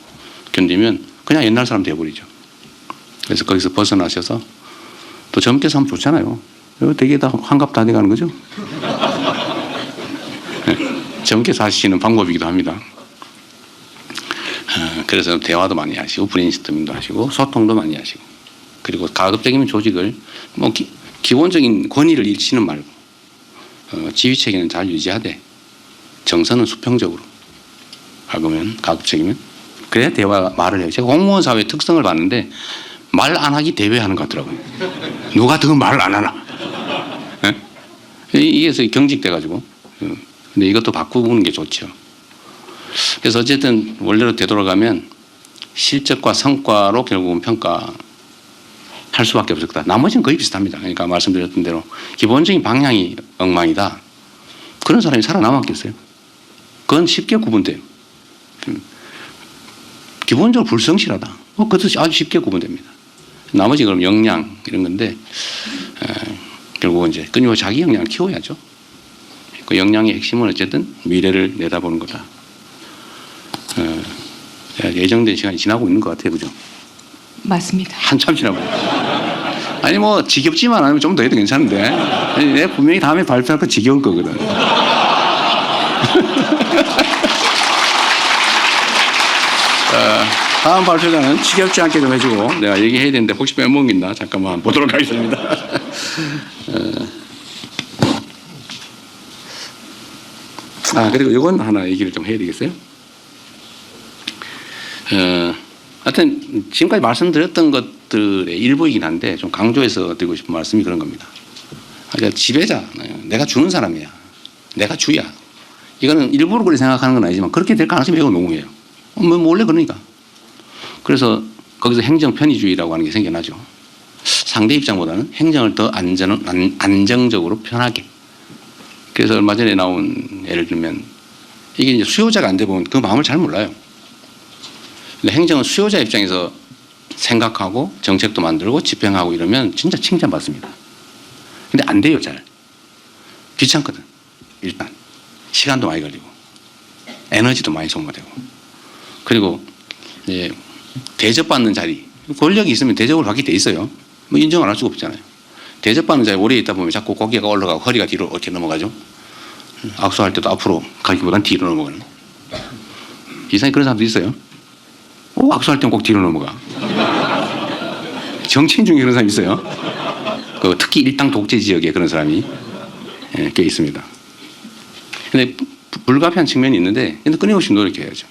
견디면 그냥 옛날 사람 돼버리죠. 그래서 거기서 벗어나셔서 또 젊게 사면 좋잖아요. 되게 다 환갑 다 돼가는 거죠. 젊게 사시는 방법이기도 합니다. 그래서 대화도 많이 하시고 브레인스토밍도 하시고 소통도 많이 하시고 그리고 가급적이면 조직을 뭐 기본적인 권위를 잃지는 말고 지휘 체계는 잘 유지하되 정서는 수평적으로 하면 가급적이면 그래야 대화 말을 해요. 제가 공무원 사회의 특성을 봤는데 말 안 하기 대회하는 것 같더라고요. 누가 더 말을 안 하나. 이게 경직돼가지고 근데 이것도 바꾸는 게 좋죠. 그래서 어쨌든 원래로 되돌아가면 실적과 성과로 결국은 평가할 수밖에 없을 거다. 나머지는 거의 비슷합니다. 그러니까 말씀드렸던 대로 기본적인 방향이 엉망이다. 그런 사람이 살아남았겠어요? 그건 쉽게 구분돼요. 기본적으로 불성실하다. 그것도 아주 쉽게 구분됩니다. 나머지 그럼 역량 이런 건데 결국은 이제 끊임없이 자기 역량을 키워야죠. 그 역량의 핵심은 어쨌든 미래를 내다보는 거다. 예정된 시간이 지나고 있는 것 같아요. 그죠? 맞습니다. 한참 지나고. 아니 뭐 지겹지만 않으면 좀 더 해도 괜찮은데 아니, 내가 분명히 다음에 발표할 거 지겨울 거거든. 다음 발표자는 지겹지 않게 좀 해주고 내가 얘기해야 되는데 혹시 빼먹겠나 잠깐만 보도록 하겠습니다. 그리고 이건 하나 얘기를 좀 해야 되겠어요. 하여튼 지금까지 말씀드렸던 것들의 일부이긴 한데 좀 강조해서 드리고 싶은 말씀이 그런 겁니다. 그러니까 지배자, 내가 주는 사람이야. 내가 주야. 이거는 일부러 그렇게 생각하는 건 아니지만 그렇게 될 가능성이 매우 농후해요. 원래 그러니까. 그래서 거기서 행정 편의주의라고 하는 게 생겨나죠. 상대 입장보다는 행정을 더 안정적으로 편하게. 그래서 얼마 전에 나온 예를 들면 이게 이제 수요자가 안 돼 보면 그 마음을 잘 몰라요. 근데 행정은 수요자 입장에서 생각하고 정책도 만들고 집행하고 이러면 진짜 칭찬받습니다. 근데 안 돼요, 잘. 귀찮거든. 일단 시간도 많이 걸리고 에너지도 많이 소모되고 그리고 이제 대접받는 자리 권력이 있으면 대접을 받게 돼 있어요. 뭐 인정을 할 수가 없잖아요. 대접받는 자리에 오래 있다 보면 자꾸 고개가 올라가고 허리가 뒤로 이렇게 넘어가죠. 악수할 때도 앞으로 가기보단 뒤로 넘어가는. 이상하게 그런 사람도 있어요. 악수할 때는 꼭 뒤로 넘어가. 정치인 중에 그런 사람이 있어요. 특히 일당 독재 지역에 그런 사람이 꽤 있습니다. 근데 불가피한 측면이 있는데 끊임없이 노력해야죠.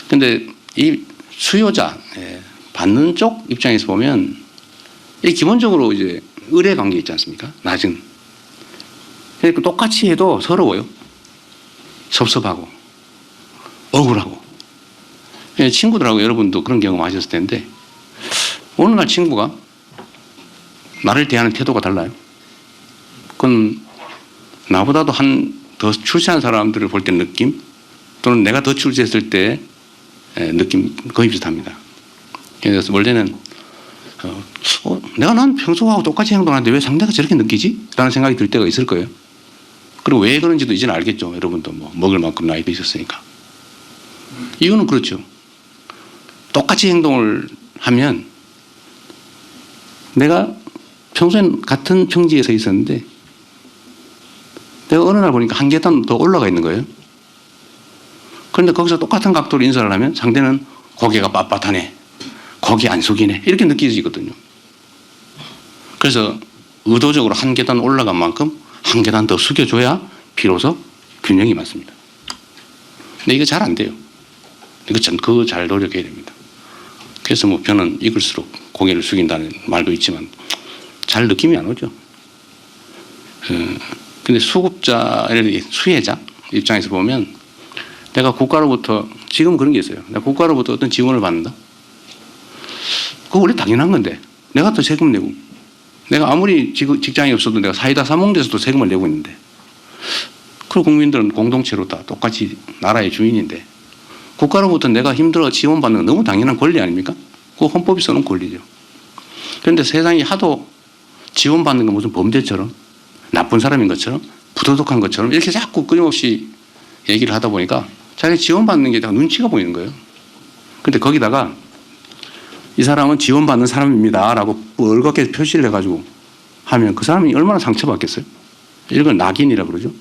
근데 이 수요자 받는 쪽 입장에서 보면 이 기본적으로 이제 의뢰 관계 있지 않습니까? 낮은. 그러니까 똑같이 해도 서러워요. 섭섭하고 억울하고. 친구들하고 여러분도 그런 경험 하셨을 텐데 어느 날 친구가 나를 대하는 태도가 달라요. 그건 나보다도 더 출세한 사람들을 볼 때 느낌 또는 내가 더 출세했을 때 느낌 거의 비슷합니다. 그래서 원래는 내가 난 평소하고 똑같이 행동하는데 왜 상대가 저렇게 느끼지? 라는 생각이 들 때가 있을 거예요. 그리고 왜 그런지도 이제는 알겠죠. 여러분도 뭐 먹을 만큼 나이도 있었으니까. 이유는 그렇죠. 똑같이 행동을 하면 내가 평소엔 같은 평지에 서 있었는데 내가 어느 날 보니까 한 계단 더 올라가 있는 거예요. 그런데 거기서 똑같은 각도로 인사를 하면 상대는 고개가 빳빳하네. 고개 안 숙이네. 이렇게 느껴지거든요. 그래서 의도적으로 한 계단 올라간 만큼 한 계단 더 숙여줘야 비로소 균형이 맞습니다. 근데 이거 잘 안 돼요. 그거 잘 노력해야 됩니다. 그래서 뭐 변은 익을수록 고개를 숙인다는 말도 있지만 잘 느낌이 안 오죠. 근데 수혜자 입장에서 보면 내가 국가로부터 지금 그런 게 있어요. 내가 국가로부터 어떤 지원을 받는다. 그거 원래 당연한 건데 내가 더 세금 내고 내가 아무리 직장이 없어도 내가 사이다 사몽돼서도 세금을 내고 있는데 그리고 국민들은 공동체로 다 똑같이 나라의 주인인데 국가로부터 내가 힘들어 지원받는 건 너무 당연한 권리 아닙니까? 그거 헌법이 써놓은 권리죠. 그런데 세상이 하도 지원받는 건 무슨 범죄처럼 나쁜 사람인 것처럼 부도덕한 것처럼 이렇게 자꾸 끊임없이 얘기를 하다 보니까 자기가 지원받는 게 다 눈치가 보이는 거예요. 근데 거기다가 이 사람은 지원받는 사람입니다 라고 얼겁게 표시를 해가지고 하면 그 사람이 얼마나 상처받겠어요? 이걸 낙인이라 그러죠.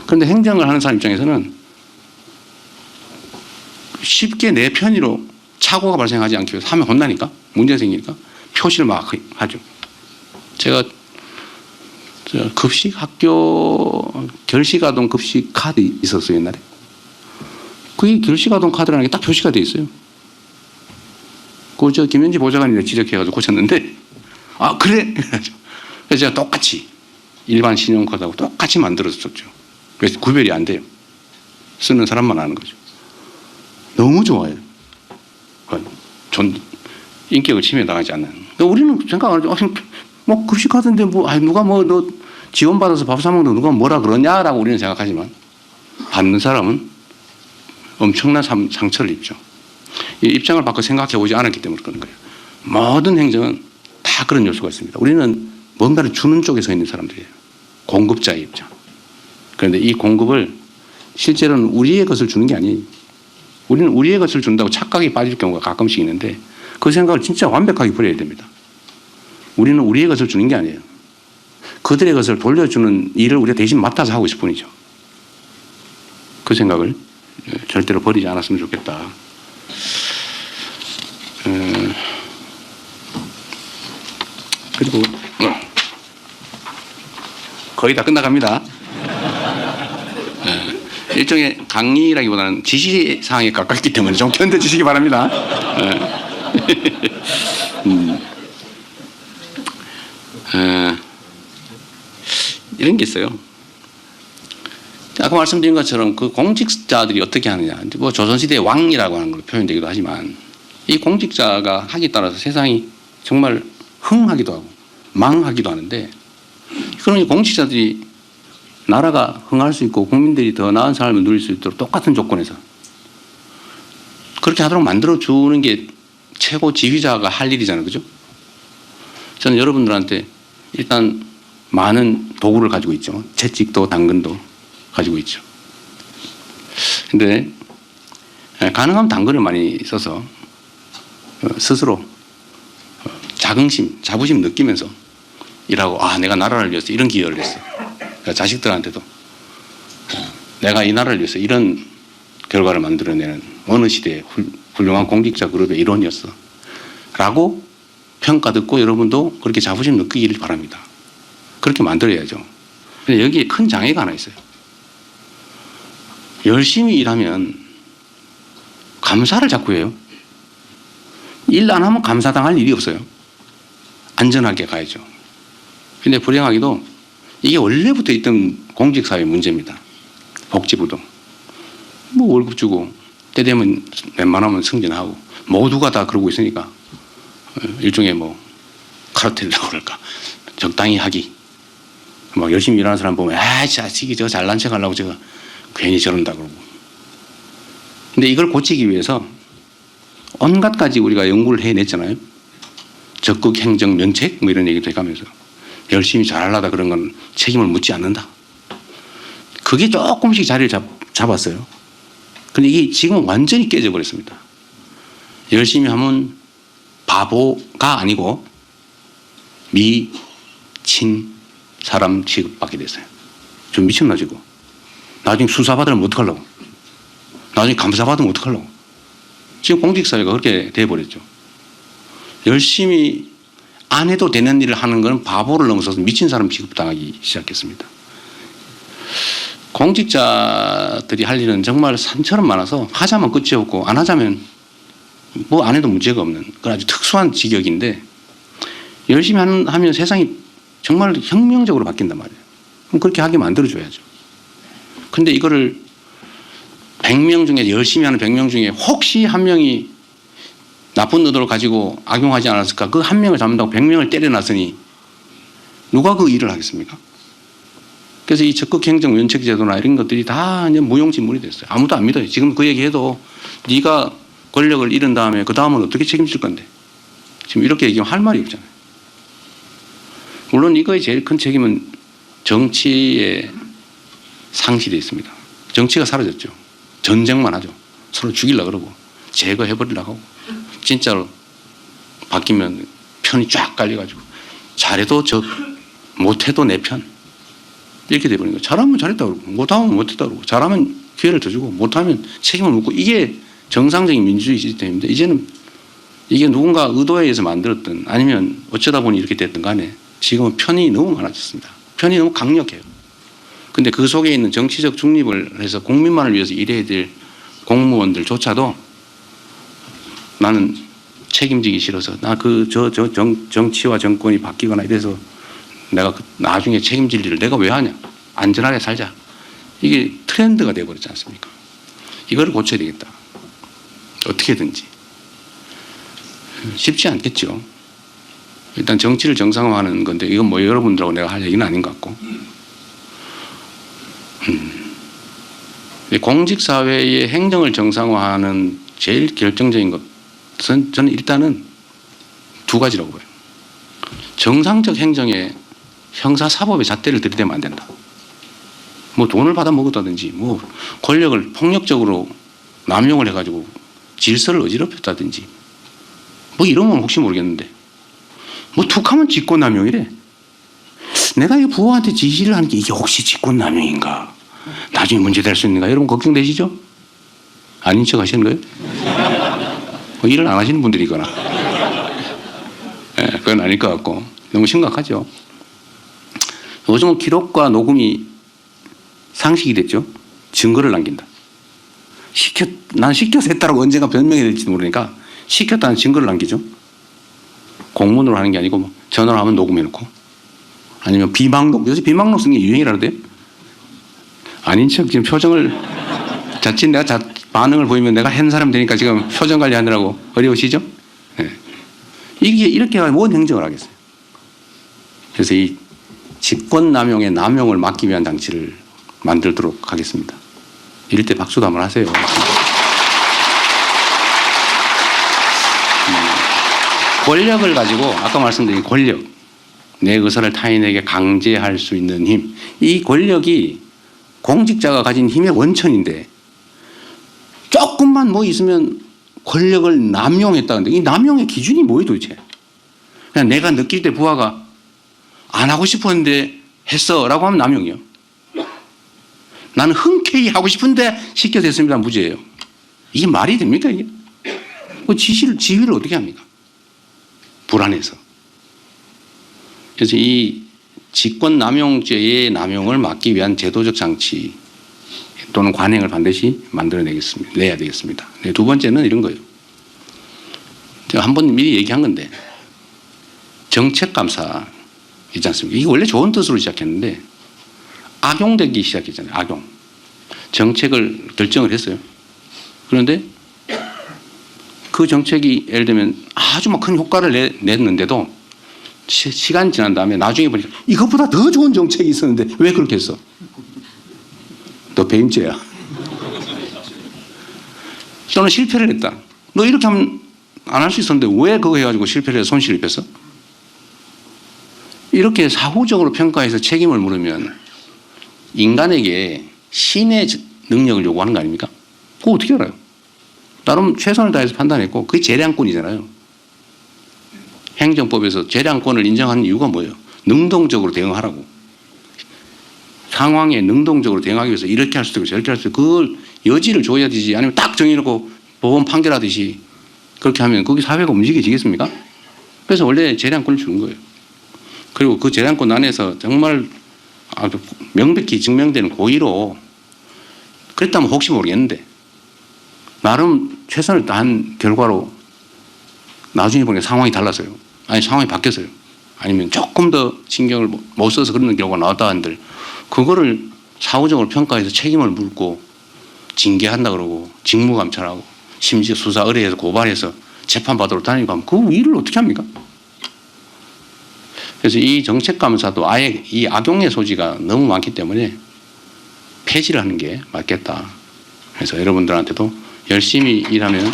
그런데 행정을 하는 사람 입장에서는 쉽게 내 편의로 착오가 발생하지 않기 위해서 하면 혼나니까, 문제 생기니까 표시를 막 하죠. 제가 급식 학교 결식아동 급식 카드 있었어요, 옛날에. 그게 결식아동 카드라는 게 딱 표시가 돼 있어요. 그거 저 김현지 보좌관이 지적해가지고 고쳤는데, 아, 그래? 그래서 제가 똑같이 일반 신용카드하고 똑같이 만들어서 줬죠. 그래서 구별이 안 돼요. 쓰는 사람만 아는 거죠. 너무 좋아요. 인격을 침해당하지 않는. 우리는 생각 안 하죠. 뭐 급식카드인데 뭐, 누가 뭐 너 지원받아서 밥 사먹는 누가 뭐라 그러냐라고 우리는 생각하지만, 받는 사람은 엄청난 상처를 입죠. 이 입장을 바꿔 생각해 보지 않았기 때문에 그런 거예요. 모든 행정은 다 그런 요소가 있습니다. 우리는 뭔가를 주는 쪽에 서 있는 사람들이에요. 공급자의 입장. 그런데 이 공급을 실제로는 우리의 것을 주는 게 아니에요. 우리는 우리의 것을 준다고 착각이 빠질 경우가 가끔씩 있는데, 그 생각을 진짜 완벽하게 버려야 됩니다. 우리는 우리의 것을 주는 게 아니에요. 그들의 것을 돌려주는 일을 우리가 대신 맡아서 하고 있을 뿐이죠. 그 생각을 절대로 버리지 않았으면 좋겠다. 그리고 거의 다 끝나갑니다. 일종의 강의라기보다는 지시사항에 가깝기 때문에 좀 견뎌주시기 바랍니다. 이런 게 있어요. 아까 말씀드린 것처럼 그 공직자들이 어떻게 하느냐. 뭐 조선시대의 왕이라고 하는 걸로 표현되기도 하지만, 이 공직자가 하기에 따라서 세상이 정말 흥하기도 하고 망하기도 하는데, 그럼 이 공직자들이 나라가 흥할 수 있고 국민들이 더 나은 삶을 누릴 수 있도록 똑같은 조건에서 그렇게 하도록 만들어주는 게 최고 지휘자가 할 일이잖아요. 그죠? 저는 여러분들한테 일단 많은 도구를 가지고 있죠. 채찍도 당근도 가지고 있죠. 근데 가능하면 당근을 많이 써서 스스로 자부심 느끼면서 일하고, 아, 내가 나라를 위해서 이런 기여를 했어. 그러니까 자식들한테도 내가 이 나라를 위해서 이런 결과를 만들어내는 어느 시대의 훌륭한 공직자 그룹의 일원이었어 라고 평가 듣고 여러분도 그렇게 자부심 느끼기를 바랍니다. 그렇게 만들어야죠. 근데 여기에 큰 장애가 하나 있어요. 열심히 일하면 감사를 자꾸 해요. 일 안 하면 감사당할 일이 없어요. 안전하게 가야죠. 근데 불행하게도 이게 원래부터 있던 공직사회 문제입니다. 복지부도 뭐 월급 주고 때 되면 웬만하면 승진하고 모두가 다 그러고 있으니까 일종의 뭐 카르텔이라고 그럴까, 적당히 하기. 막 열심히 일하는 사람 보면, 아, 자식이 저 잘난 척 하려고 저거 괜히 저런다 그러고. 근데 이걸 고치기 위해서 온갖 가지 우리가 연구를 해냈잖아요. 적극 행정 면책 뭐 이런 얘기도 해가면서 열심히 잘하려다 그런 건 책임을 묻지 않는다. 그게 조금씩 자리를 잡았어요. 근데 이게 지금 완전히 깨져버렸습니다. 열심히 하면 바보가 아니고 미친 사람 취급받게 됐어요. 좀 미쳤나 지금. 나중에 수사받으면 어떡하려고. 나중에 감사받으면 어떡하려고. 지금 공직사회가 그렇게 돼버렸죠. 열심히 안 해도 되는 일을 하는 건 바보를 넘어서서 미친 사람 취급당하기 시작했습니다. 공직자들이 할 일은 정말 산처럼 많아서 하자면 끝이 없고 안 하자면 뭐 안 해도 문제가 없는 그런 아주 특수한 직역인데, 열심히 하면 세상이 정말 혁명적으로 바뀐단 말이에요. 그럼 그렇게 하게 만들어줘야죠. 근데 이거를 100명 중에 열심히 하는 100명 중에 혹시 한 명이 나쁜 의도를 가지고 악용하지 않았을까? 그 한 명을 잡는다고 100명을 때려놨으니 누가 그 일을 하겠습니까? 그래서 이 적극행정 면책제도나 이런 것들이 다 이제 무용지물이 됐어요. 아무도 안 믿어요. 지금 그 얘기해도 네가 권력을 잃은 다음에 그 다음은 어떻게 책임질 건데? 지금 이렇게 얘기하면 할 말이 없잖아요. 물론 이거의 제일 큰 책임은 정치에 상실되어 있습니다. 정치가 사라졌죠. 전쟁만 하죠. 서로 죽이려고 그러고 제거해버리려고 하고, 진짜로 바뀌면 편이 쫙 깔려가지고 잘해도 적, 못해도 내 편. 이렇게 돼버린 거예요. 잘하면 잘했다 그러고 못하면 못했다 그러고 잘하면 기회를 더 주고 못하면 책임을 묻고 이게 정상적인 민주주의 시스템인데 이제는 이게 누군가 의도에 의해서 만들었든 아니면 어쩌다 보니 이렇게 됐든 간에 지금은 편이 너무 많아졌습니다. 편이 너무 강력해요. 근데 그 속에 있는 정치적 중립을 해서 국민만을 위해서 일해야 될 공무원들조차도 나는 책임지기 싫어서 정치와 정권이 바뀌거나 이래서 내가 나중에 책임질 일을 내가 왜 하냐. 안전하게 살자. 이게 트렌드가 돼버렸지 않습니까? 이거를 고쳐야 되겠다. 어떻게든지. 쉽지 않겠죠. 일단 정치를 정상화하는 건데 이건 뭐 여러분들하고 내가 할 얘기는 아닌 것 같고. 공직사회의 행정을 정상화하는 제일 결정적인 것은 저는 일단은 두 가지라고 봐요. 정상적 행정에 형사사법의 잣대를 들이대면 안 된다. 뭐 돈을 받아 먹었다든지 뭐 권력을 폭력적으로 남용을 해가지고 질서를 어지럽혔다든지 뭐 이러면 혹시 모르겠는데 뭐 툭하면 직권남용이래. 내가 이 부하한테 지시를 하는 게 이게 혹시 직권남용인가? 나중에 문제될 수 있는가? 여러분 걱정되시죠? 아닌 척 하시는 거예요? 뭐 일을 안 하시는 분들이거나 그건 아닐 것 같고 너무 심각하죠. 요즘은 기록과 녹음이 상식이 됐죠. 증거를 남긴다. 난 시켜서 했다라고 언젠가 변명이 될지도 모르니까 시켰다는 증거를 남기죠. 공문으로 하는 게 아니고 뭐 전화로 하면 녹음해놓고 아니면 비망록, 요새 비망록 쓰는 게 유행이라는데 아닌 척 지금 표정을 자칫 내가 반응을 보이면 내가 한 사람 되니까 지금 표정 관리하느라고 어려우시죠? 네. 이게 이렇게 하면 뭔 행정을 하겠어요. 그래서 이 직권남용의 남용을 막기 위한 장치를 만들도록 하겠습니다. 이럴 때 박수도 한번 하세요. 권력을 가지고 아까 말씀드린 권력, 내 의사를 타인에게 강제할 수 있는 힘, 이 권력이 공직자가 가진 힘의 원천인데 조금만 뭐 있으면 권력을 남용했다는데 이 남용의 기준이 뭐예요 도대체? 그냥 내가 느낄 때 부하가 안 하고 싶었는데 했어 라고 하면 남용이요. 나는 흔쾌히 하고 싶은데 시켜서 했습니다. 무죄예요. 이게 말이 됩니까 이게? 지휘를 어떻게 합니까? 불안해서. 그래서 이 직권남용죄의 남용을 막기 위한 제도적 장치 또는 관행을 반드시 내야 되겠습니다. 네, 두 번째는 이런 거예요. 제가 한번 미리 얘기한 건데 정책감사 있지 않습니까? 이게 원래 좋은 뜻으로 시작했는데 악용되기 시작했잖아요. 악용. 정책을 결정을 했어요. 그런데 그 정책이 예를 들면 아주 막 큰 효과를 냈는데도 시간 지난 다음에 나중에 보니까 이것보다 더 좋은 정책이 있었는데 왜 그렇게 했어? 너 배임죄야. 또는 실패를 했다. 너 이렇게 하면 안 할 수 있었는데 왜 그거 해가지고 실패를 해서 손실을 입혔어? 이렇게 사후적으로 평가해서 책임을 물으면 인간에게 신의 능력을 요구하는 거 아닙니까? 그거 어떻게 알아요? 나름 최선을 다해서 판단했고 그게 재량권이잖아요. 행정법에서 재량권을 인정하는 이유가 뭐예요? 능동적으로 대응하라고. 상황에 능동적으로 대응하기 위해서 이렇게 할 수도 있고 저렇게 할 수도 있고 그걸 여지를 줘야 되지 아니면 딱 정해놓고 법원 판결하듯이 그렇게 하면 거기 사회가 움직여지겠습니까? 그래서 원래 재량권을 주는 거예요. 그리고 그 재량권 안에서 정말 아주 명백히 증명되는 고의로 그랬다면 혹시 모르겠는데 나름 최선을 다한 결과로 나중에 보니까 상황이 달라서요. 아니 상황이 바뀌었어요. 아니면 조금 더 신경을 못 써서 그런 경우가 나왔다 한들 그거를 사후적으로 평가해서 책임을 묻고 징계한다 그러고 직무감찰하고 심지어 수사 의뢰해서 고발해서 재판받으러 다니고 하면 그 일을 어떻게 합니까? 그래서 이 정책감사도 아예 이 악용의 소지가 너무 많기 때문에 폐지를 하는 게 맞겠다. 그래서 여러분들한테도 열심히 일하면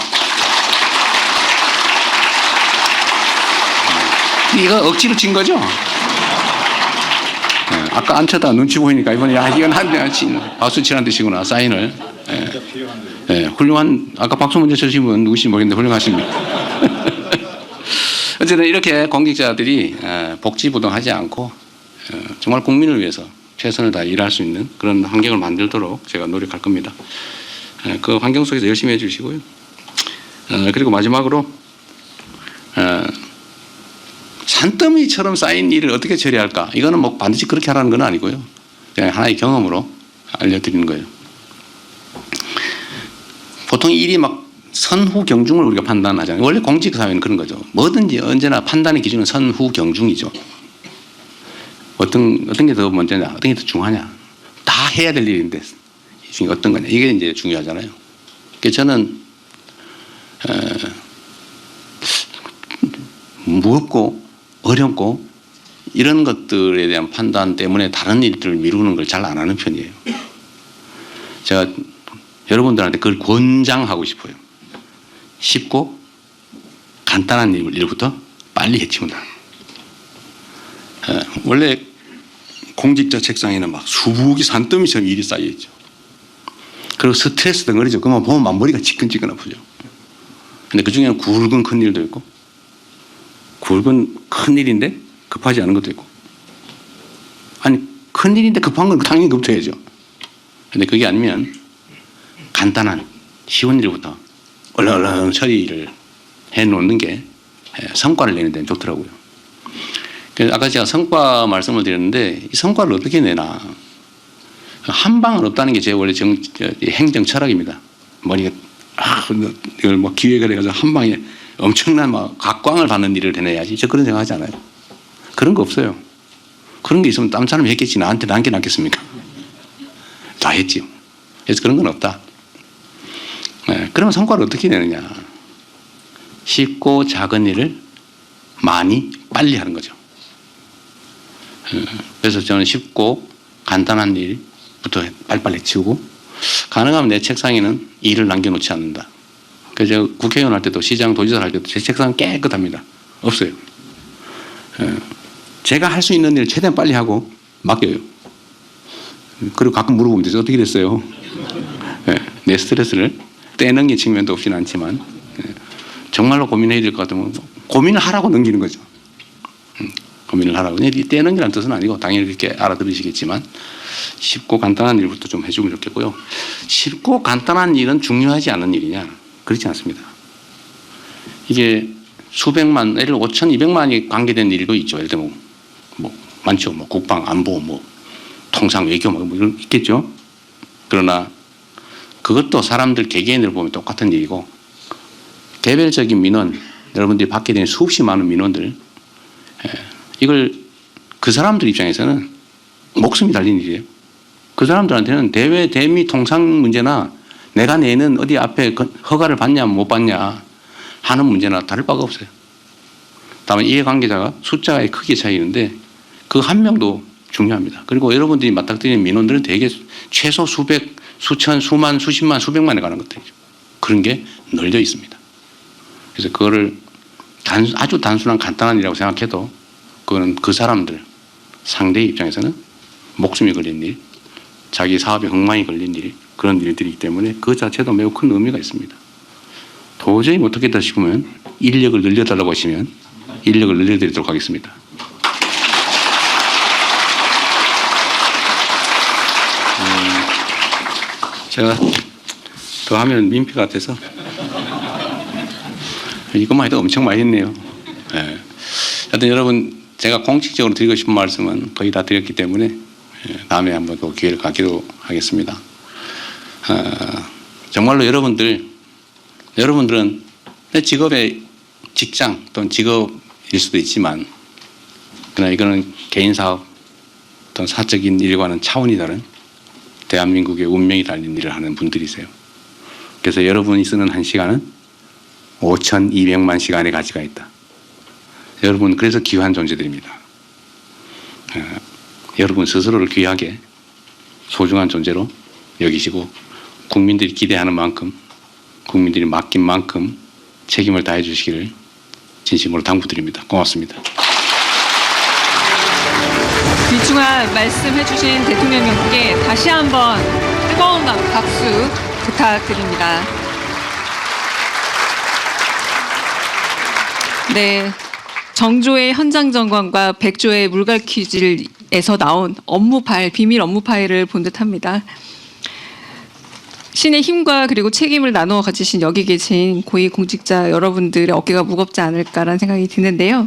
이거 억지로 친 거죠? 아까 안 쳐다 눈치 보이니까 이번에 야 이건 박수 치란 뜻이구나 사인을. 훌륭한 아까 박수 먼저 쳐주신 분 누구신지 모르겠는데 훌륭하십니다. 어쨌든 이렇게 공직자들이 복지부동하지 않고 정말 국민을 위해서 최선을 다해 일할 수 있는 그런 환경을 만들도록 제가 노력할 겁니다. 그 환경 속에서 열심히 해주시고요. 그리고 마지막으로 산더미처럼 쌓인 일을 어떻게 처리할까? 이거는 뭐 반드시 그렇게 하라는 건 아니고요. 그냥 하나의 경험으로 알려드리는 거예요. 보통 일이 막 선후경중을 우리가 판단하잖아요. 원래 공직사회는 그런 거죠. 뭐든지 언제나 판단의 기준은 선후경중이죠. 어떤 게 더 먼저냐, 어떤 게 더 중요하냐. 다 해야 될 일인데 이 중에 어떤 거냐. 이게 이제 중요하잖아요. 그래서 저는 무겁고 어렵고 이런 것들에 대한 판단 때문에 다른 일들을 미루는 걸 잘 안 하는 편이에요. 제가 여러분들한테 그걸 권장하고 싶어요. 쉽고 간단한 일부터 빨리 해치운다. 원래 공직자 책상에는 막 수북이 산더미처럼 일이 쌓여 있죠. 그리고 스트레스 덩어리죠. 그만 보면 머리가 지끈지끈 아프죠. 근데 그 중에는 굵은 큰 일도 있고, 굵은 큰 일인데 급하지 않은 것도 있고, 아니 큰 일인데 급한 건 당연히 급해야죠. 근데 그게 아니면 간단한 쉬운 일부터 얼른 처리를 해놓는 게 성과를 내는 데는 좋더라고요. 그래서 아까 제가 성과 말씀을 드렸는데 이 성과를 어떻게 내나 한 방은 없다는 게 제 원래 행정 철학입니다. 머리가 이걸 뭐 기획을 해가지고 한 방에 엄청난 막 각광을 받는 일을 해내야지. 저 그런 생각하지 않아요. 그런 거 없어요. 그런 게 있으면 다른 사람이 했겠지 나한테 남게 낫겠습니까? 다 했지요. 그래서 그런 건 없다. 그러면 성과를 어떻게 내느냐. 쉽고 작은 일을 많이 빨리 하는 거죠. 그래서 저는 쉽고 간단한 일부터 빨리빨리 치우고 가능하면 내 책상에는 일을 남겨놓지 않는다. 그래서 제가 국회의원 할 때도 시장 도지사 할 때도 제 책상은 깨끗합니다. 없어요. 제가 할 수 있는 일을 최대한 빨리 하고 맡겨요. 그리고 가끔 물어보면 되죠. 어떻게 됐어요? 내 스트레스를 떼넘긴 측면도 없지는 않지만 정말로 고민해야 될 것 같으면 고민을 하라고 넘기는 거죠. 고민을 하라고. 떼넘기라는 뜻은 아니고 당연히 이렇게 알아들으시겠지만 쉽고 간단한 일부터 좀 해주면 좋겠고요. 쉽고 간단한 일은 중요하지 않은 일이냐? 그렇지 않습니다. 이게 수백만, 예를 5,200만이 관계된 일도 있죠. 예를 들면 뭐 많죠. 뭐 국방, 안보, 뭐 통상, 외교 뭐 이런 있겠죠. 그러나 그것도 사람들 개개인을 보면 똑같은 일이고 개별적인 민원, 여러분들이 받게 되는 수없이 많은 민원들, 이걸 그 사람들 입장에서는 목숨이 달린 일이에요. 그 사람들한테는 대외 대미 통상 문제나 내가 내는 어디 앞에 허가를 받냐 못 받냐 하는 문제나 다를 바가 없어요. 다만 이해관계자가 숫자의 크기의 차이인데 그 한 명도 중요합니다. 그리고 여러분들이 맞닥뜨리는 민원들은 대개 최소 수백, 수천, 수만, 수십만, 수백만에 관한 것들이죠. 그런 게 널려 있습니다. 그래서 그거를 아주 단순한 간단한 일이라고 생각해도 그거는 그 사람들 상대 입장에서는 목숨이 걸린 일, 자기 사업에 엉망이 걸린 일, 그런 일들이기 때문에 그 자체도 매우 큰 의미가 있습니다. 도저히 못하겠다 싶으면 인력을 늘려달라고 하시면 인력을 늘려드리도록 하겠습니다. 제가 더 하면 민폐 같아서 이것만 해도 엄청 많이 했네요. 하여튼 여러분 제가 공식적으로 드리고 싶은 말씀은 거의 다 드렸기 때문에 다음에 한번 또 기회를 갖기로 하겠습니다. 정말로 여러분들은 내 직업의 직장 또는 직업일 수도 있지만 그러나 이거는 개인 사업 또는 사적인 일과는 차원이 다른 대한민국의 운명이 달린 일을 하는 분들이세요. 그래서 여러분이 쓰는 1시간은 5,200만 시간의 가치가 있다. 여러분 그래서 귀한 존재들입니다. 여러분 스스로를 귀하게 소중한 존재로 여기시고 국민들이 기대하는 만큼 국민들이 맡긴 만큼 책임을 다해 주시기를 진심으로 당부드립니다. 고맙습니다. 귀중한 말씀해 주신 대통령님께 다시 한번 뜨거운 박수 부탁드립니다. 네, 정조의 현장 점검과 백조의 물갈 퀴즈에서 나온 비밀 업무 파일을 본 듯합니다. 신의 힘과 그리고 책임을 나누어 가지신 여기 계신 고위 공직자 여러분들의 어깨가 무겁지 않을까라는 생각이 드는데요.